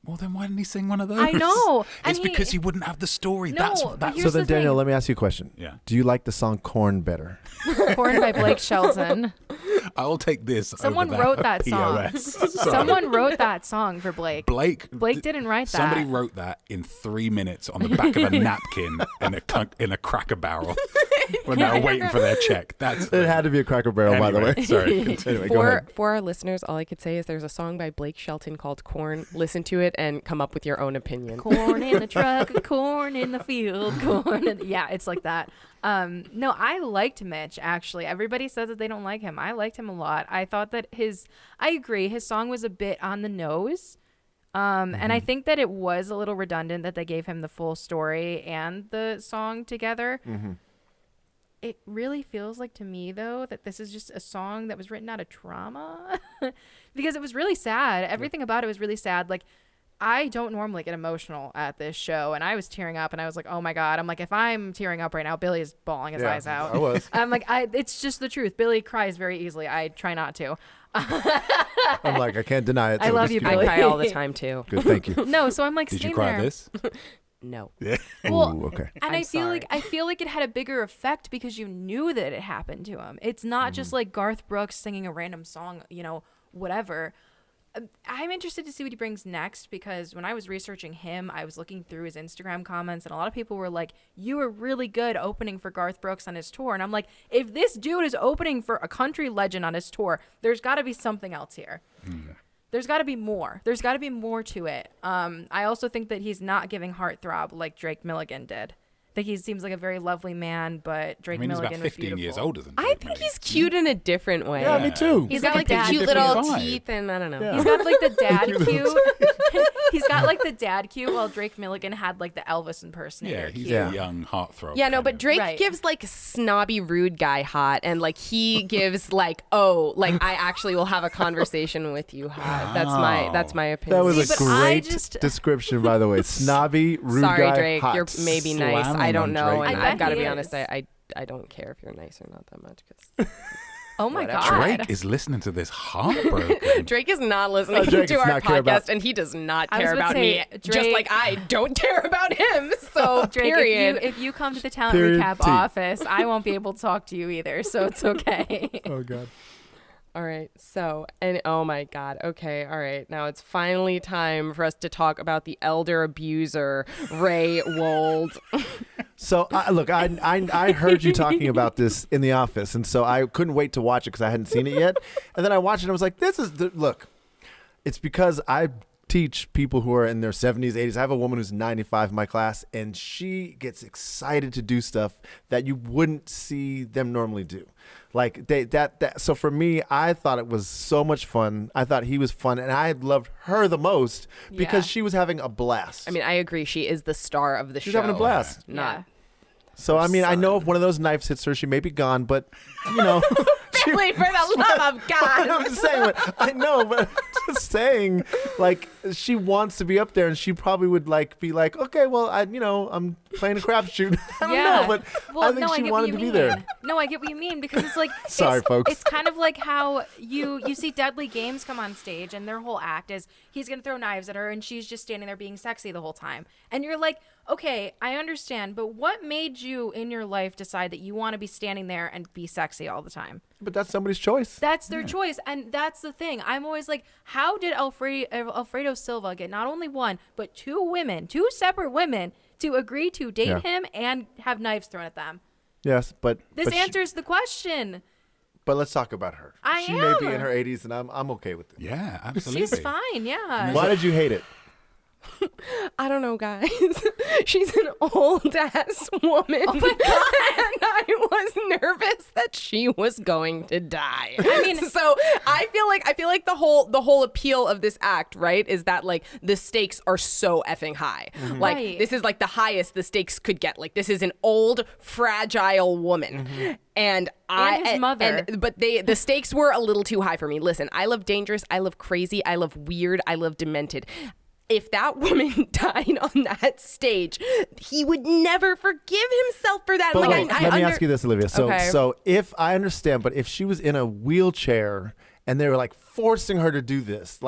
Well, then why didn't he sing one of those? I know. It's because he wouldn't have the story. No, That's but So then, the Daniel, thing. let me ask you a question. Yeah. Do you like the song Corn better? Corn by Blake Shelton. I'll take this. Someone over wrote that song. POS. Someone wrote that song for Blake. Blake didn't write that. Somebody wrote that in 3 minutes on the back of a napkin in a Cracker Barrel. When they're waiting for their check. It had to be a Cracker Barrel, by the way. Sorry. Anyway, go ahead. For our listeners, all I could say is there's a song by Blake Shelton called Corn. Listen to it and come up with your own opinion. Corn in the truck, corn in the field, yeah, it's like that. No, I liked Mitch, actually. Everybody says that they don't like him. I liked him a lot. I thought that I agree, his song was a bit on the nose. And I think that it was a little redundant that they gave him the full story and the song together. It really feels like to me, though, that this is just a song that was written out of trauma because it was really sad. Everything about it was really sad. Like, I don't normally get emotional at this show, and I was tearing up, and I was like, oh my God. I'm like, if I'm tearing up right now, Billy is bawling his eyes out. I was. I'm like, it's just the truth. Billy cries very easily. I try not to. I'm like, I can't deny it. I love you, I Billy. cry all the time too. Good, thank you. No, so I'm like, Did you staying cry there. this? No. Well, Ooh, okay. And I'm I feel sorry. like it had a bigger effect because you knew that it happened to him. It's not just like Garth Brooks singing a random song, whatever. I'm interested to see what he brings next because when I was researching him, I was looking through his Instagram comments and a lot of people were like, you were really good opening for Garth Brooks on his tour. And I'm like, if this dude is opening for a country legend on his tour, there's got to be something else here. There's got to be more. There's got to be more to it. I also think that he's not giving heartthrob like Drake Milligan did. I think he seems like a very lovely man, but Drake He's Milligan about was 15 years beautiful. older than I Drake think Milligan. he's cute in a different way. Yeah, me too. He's got like the that cute different little vibe. teeth, and I don't know. Yeah. He's got like the dad cute. He's got like the dad cute, while Drake Milligan had like the Elvis impersonator Yeah, he's cute. a young heartthrob. Yeah, no, kind but of. Drake Right. gives like snobby, rude guy hot, and like he gives like, oh, like I actually will have a conversation with you hot. That's my opinion. That was See, a but I great just- description, by the way. Snobby, rude Sorry, guy, Drake. hot. You're maybe nice. Slamming I don't on know, Drake. and I I've got to bet be he honest. is. I don't care if you're nice or not that much because Oh my Whatever. God. Drake is listening to this heartbroken. Drake is not listening Drake to does our not care about- podcast, and he does not I was care about about to me, say, just Drake- like I don't care about him. So Drake, period. if you come to the talent Period recap T. office, I won't be able to talk to you either, so it's okay. Oh, God. All right. So, and oh my God. Okay. All right. Now it's finally time for us to talk about the elder abuser, Ray Wold. So, look, I heard you talking about this in the office, and so I couldn't wait to watch it because I hadn't seen it yet. And then I watched it and I was like, look, it's because I teach people who are in their 70s, 80s. I have a woman who's 95 in my class, and she gets excited to do stuff that you wouldn't see them normally do. Like so for me, I thought it was so much fun. I thought he was fun, and I loved her the most because Yeah. she was having a blast. I mean, I agree. She is the star of the show. She's having a blast. Not So I mean, I know son. if one of those knives hits her, she may be gone, but you know. Billy, for the love of God. I'm just saying, I know, but I'm just saying, like, she wants to be up there, and she probably would be like, okay, well, I'm playing a crapshoot. I don't know, but I think she get what wanted you to be mean. there. No, I get what you mean because it's like Sorry, folks. It's kind of like how you see Deadly Games come on stage and their whole act is he's gonna throw knives at her and she's just standing there being sexy the whole time. And you're like, okay, I understand, but what made you in your life decide that you want to be standing there and be sexy all the time? But that's somebody's choice. That's their choice, and that's the thing. I'm always like, how did Alfredo Silva get not only one but two separate women, to agree to date Yeah. him and have knives thrown at them? Yes, but This answers the question. But let's talk about her. I She may be am. in her 80s, and I'm okay with it. Yeah, absolutely. She's fine, yeah. Why did you hate it? I don't know, guys. She's an old ass woman. Oh my God. And I was nervous that she was going to die. I mean, so I feel like the whole appeal of this act, right, is that like the stakes are so effing high. Like Right. this is like the highest the stakes could get. Like this is an old, fragile woman. And his mother. But the stakes were a little too high for me. Listen, I love dangerous, I love crazy, I love weird, I love demented. If that woman died on that stage, he would never forgive himself for that. But Like, wait, let me ask you this, Olivia. So, Okay. so if I understand, but if she was in a wheelchair and they were like forcing her to do this,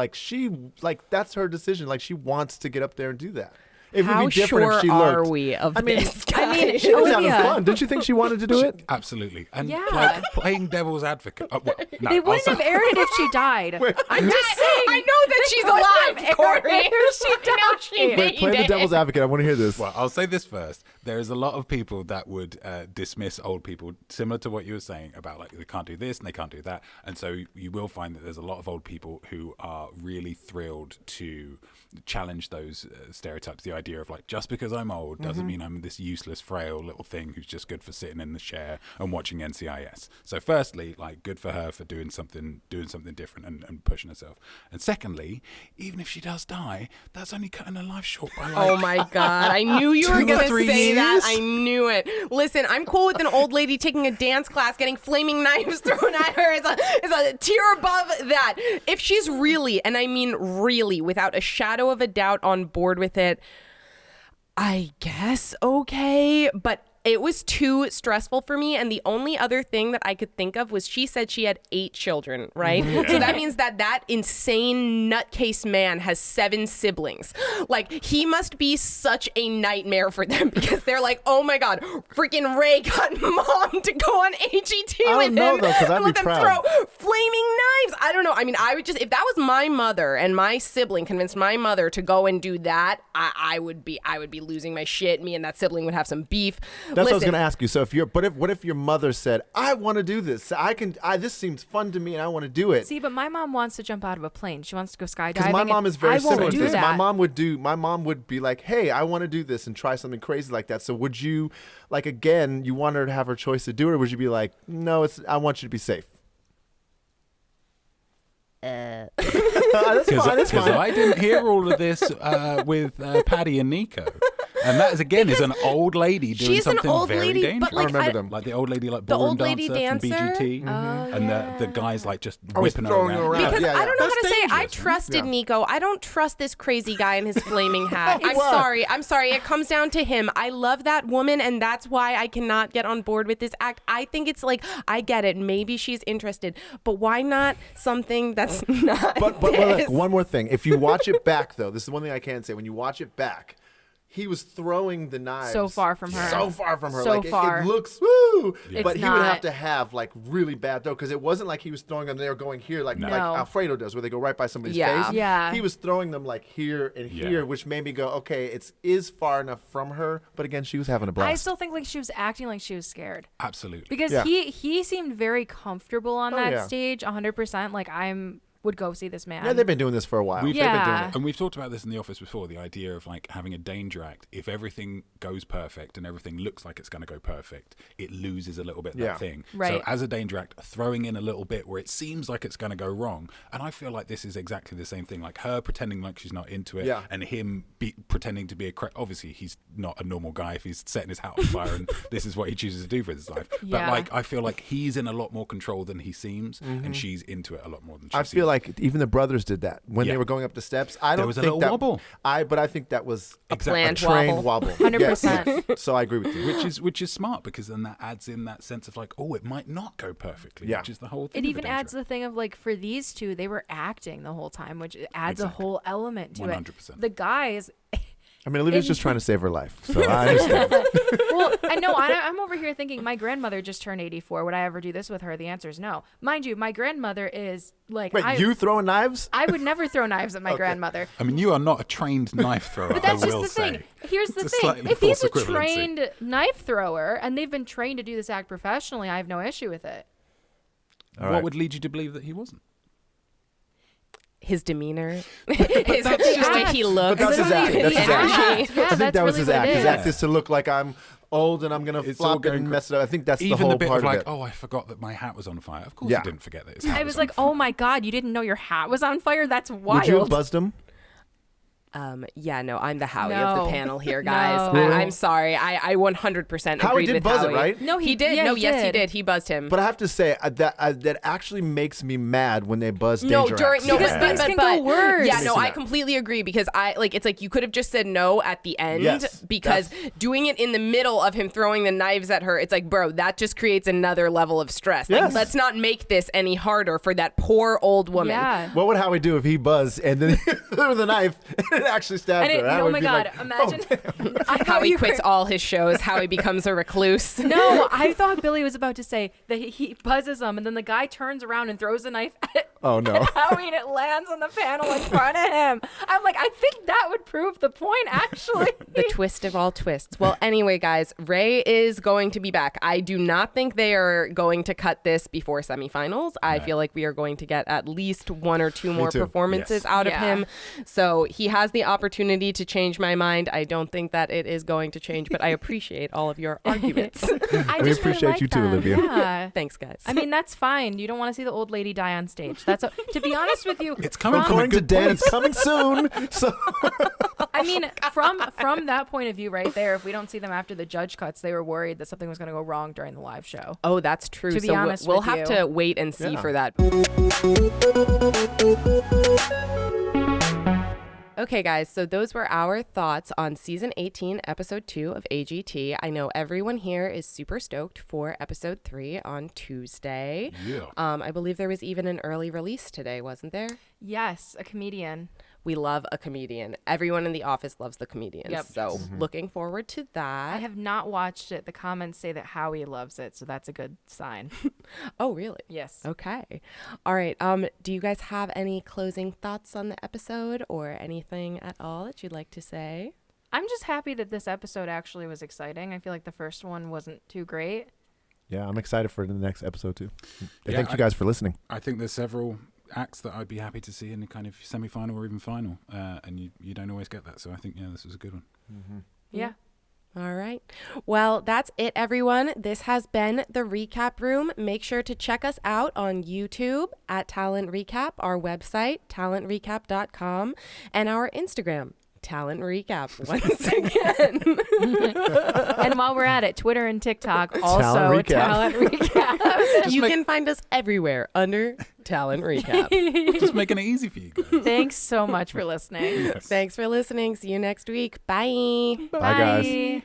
that's her decision. Like she wants to get up there and do that. It How would be different sure if she are looked. we of I mean, this, I mean, She was having Olivia, fun. Didn't you think she wanted to do it? Absolutely. And Yeah. like playing devil's advocate. No, they I'll wouldn't say- have aired it if she died. I'm just saying. I know that she's alive, Corey. Wait, play the devil's advocate. I want to hear this. Well, I'll say this first. There is a lot of people that would dismiss old people, similar to what you were saying about like they can't do this and they can't do that. And so you will find that there's a lot of old people who are really thrilled to challenge those stereotypes. The idea of like, just because I'm old doesn't mean I'm this useless, frail little thing who's just good for sitting in the chair and watching NCIS. So firstly, like, good for her for doing something different and pushing herself. And secondly, even if she does die, that's only cutting her life short by like, Oh my God. I knew you were 2 or going to 3 say that. years? I knew it. Listen, I'm cool with an old lady taking a dance class, getting flaming knives thrown at her. It's a tier above that. If she's really, and I mean really, without a shadow of a doubt on board with it, I guess okay. But it was too stressful for me. And the only other thing that I could think of was she said she had 8 children, right? So that means that insane nutcase man has 7 siblings. Like, he must be such a nightmare for them because they're like, oh my God, freaking Ray got mom to go on AGT I with don't know, him though, 'cause I'd and be let them proud. throw flaming knives. I don't know. I mean, I would just, if that was my mother and my sibling convinced my mother to go and do that, I would be losing my shit. Me and that sibling would have some beef. That's what I was going to ask you. So what if your mother said, I want to do this. This seems fun to me and I want to do it. See, but my mom wants to jump out of a plane. She wants to go skydiving. Because my mom is very I won't similar to do this. that. My mom would be like, hey, I want to do this and try something crazy like that. So would you, like, again, you want her to have her choice to do it, or would you be like, no, I want you to be safe? That's fine. That's Because fine. I didn't hear all of this with Paddy and Nico. And that is, again, is an old lady doing She's an something old very lady, dangerous. but like, I remember them. Like the old lady, like The ballroom old lady dancer from dancer? BGT, and the guys like just Always whipping her throwing around. her around. Because Yeah, I don't know how to That's say it. I dangerous. trusted Yeah. Nico. I don't trust this crazy guy in his flaming hat. I'm What? sorry. I'm sorry. It comes down to him. I love that woman, and that's why I cannot get on board with this act. I think it's like, I get it. Maybe she's interested, but why not something that's not But this? look, one more thing. If you watch it back, though, this is one thing I can say. When you watch it back, he was throwing the knives So far from her. So far from her. So like, far. It looks, woo! Yeah. But It's he would have not. to have, like, really bad dough, because it wasn't like he was throwing them, they were going here, like No. Alfredo does, where they go right by somebody's Yeah. face. Yeah. He was throwing them, like, here and Yeah. here, which made me go, okay, it is far enough from her, but again, she was having a blast. I still think like she was acting like she was scared Absolutely. because Yeah. he seemed very comfortable on Oh, that yeah. stage, 100%. Like would go see this man. Yeah, they've been doing this for a while. We've- They've been doing Yeah. it. And we've talked about this in the office before, the idea of like having a danger act. If everything goes perfect and everything looks like it's going to go perfect, it loses a little bit Yeah. that thing. Right. So as a danger act, throwing in a little bit where it seems like it's going to go wrong. And I feel like this is exactly the same thing, like her pretending like she's not into it, Yeah. and him pretending to be obviously he's not a normal guy if he's setting his hat on fire and this is what he chooses to do for his life. But Yeah. like, I feel like he's in a lot more control than he seems, and she's into it a lot more than she I seems. feel like even the brothers did that when they Yeah. were going up the steps. I There don't was a think little that wobble. but I think that was Exactly. planned a trained wobble. wobble. 100%. Yes. So I agree with you. which is smart, because then that adds in that sense of like, oh, it might not go perfectly, Yeah. which is the whole thing. It of a even danger adds the thing of like for these two, they were acting the whole time, which adds a Exactly. whole element to 100%. it. The guys, I mean, Olivia's just trying to save her life, so I understand. well, I know I'm over here thinking my grandmother just turned 84. Would I ever do this with her? The answer is no. Mind you, my grandmother is like, Wait, you throwing knives? I would never throw knives at my grandmother. I mean, you are not a trained knife thrower. But that's I just will the thing. say. Here's the It's a thing. slightly If he's a false equivalency. trained knife thrower and they've been trained to do this act professionally, I have no issue with it. All What right. would lead you to believe that he wasn't? His demeanor, the way he looks. But that's his act. That's his act. Yeah, I think that's that was really his what act. it His is. act is to look like I'm old and I'm gonna It's all flop it going and cr- mess it up. I think that's Even the whole the bit part of like, of it. oh, I forgot that my hat was on fire. Of course, Yeah. I didn't forget that his hat I was on like, fire. oh my God, you didn't know your hat was on fire? That's wild. Would you have buzzed him? Yeah, no, I'm the Howie of No. the panel here, guys. No. I'm sorry. I 100% Howie agreed did with buzz it, Howie. right? No, He did. yeah, No, he yes, he did. did. He buzzed him. But I have to say that actually makes me mad when they buzz No, danger during acts. no, Because things can go worse. Yeah, no, Listen I up. completely agree because it's like you could have just said no at the end Yes, because doing it in the middle of him throwing the knives at her, it's like, bro, that just creates another level of stress. Like, Yes. let's not make this any harder for that poor old woman. Yeah. What would Howie do if he buzzed and then he threw the knife and actually stabbed And her. it, I oh would my be God, like, imagine How he quits all his shows, how he becomes a recluse. No, I thought Billy was about to say that he buzzes him, and then the guy turns around and throws a knife at oh no. Howie, and it lands on the panel in front of him. I'm like, I think that would prove the point, actually. The twist of all twists. Well, anyway, guys, Ray is going to be back. I do not think they are going to cut this before semifinals. I feel like we are going to get at least one or two more too. performances Yes. out of Yeah. him. So he has the opportunity to change my mind. I don't think that it is going to change, but I appreciate all of your arguments. I We just appreciate really like you too, them. Olivia. Yeah. Thanks, guys. I mean, that's fine. You don't want to see the old lady die on stage. That's to be honest with you. It's coming from a According to good Dan, place. it's coming soon. So I mean, from that point of view, right there. If we don't see them after the judge cuts, they were worried that something was going to go wrong during the live show. Oh, that's true. To be So honest we'll with have you. to wait and see Yeah. for that. Okay, guys, so those were our thoughts on season 18, episode 2 of AGT. I know everyone here is super stoked for episode 3 on Tuesday. Yeah. I believe there was even an early release today, wasn't there? Yes, a comedian. We love a comedian. Everyone in the office loves the comedians. Yep. So looking forward to that. I have not watched it. The comments say that Howie loves it, so that's a good sign. Oh, really? Yes. Okay. All right. Do you guys have any closing thoughts on the episode or anything at all that you'd like to say? I'm just happy that this episode actually was exciting. I feel like the first one wasn't too great. yeah, I'm excited for the next episode too. Yeah, Thank you guys for listening. I think there's several acts that I'd be happy to see in the kind of semi-final or even final, and you don't always get that. So I think this was a good one. Yeah. All right. Well, that's it, everyone. This has been the Recap Room. Make sure to check us out on YouTube at Talent Recap, our website, talentrecap.com, and our Instagram, Talent Recap, once again. And while we're at it, Twitter and TikTok also Talent Recap. Talent Recap. You can find us everywhere under Talent Recap. Just making it easy for you guys. Thanks so much for listening. Thanks for listening. See you next week. Bye. Bye, guys.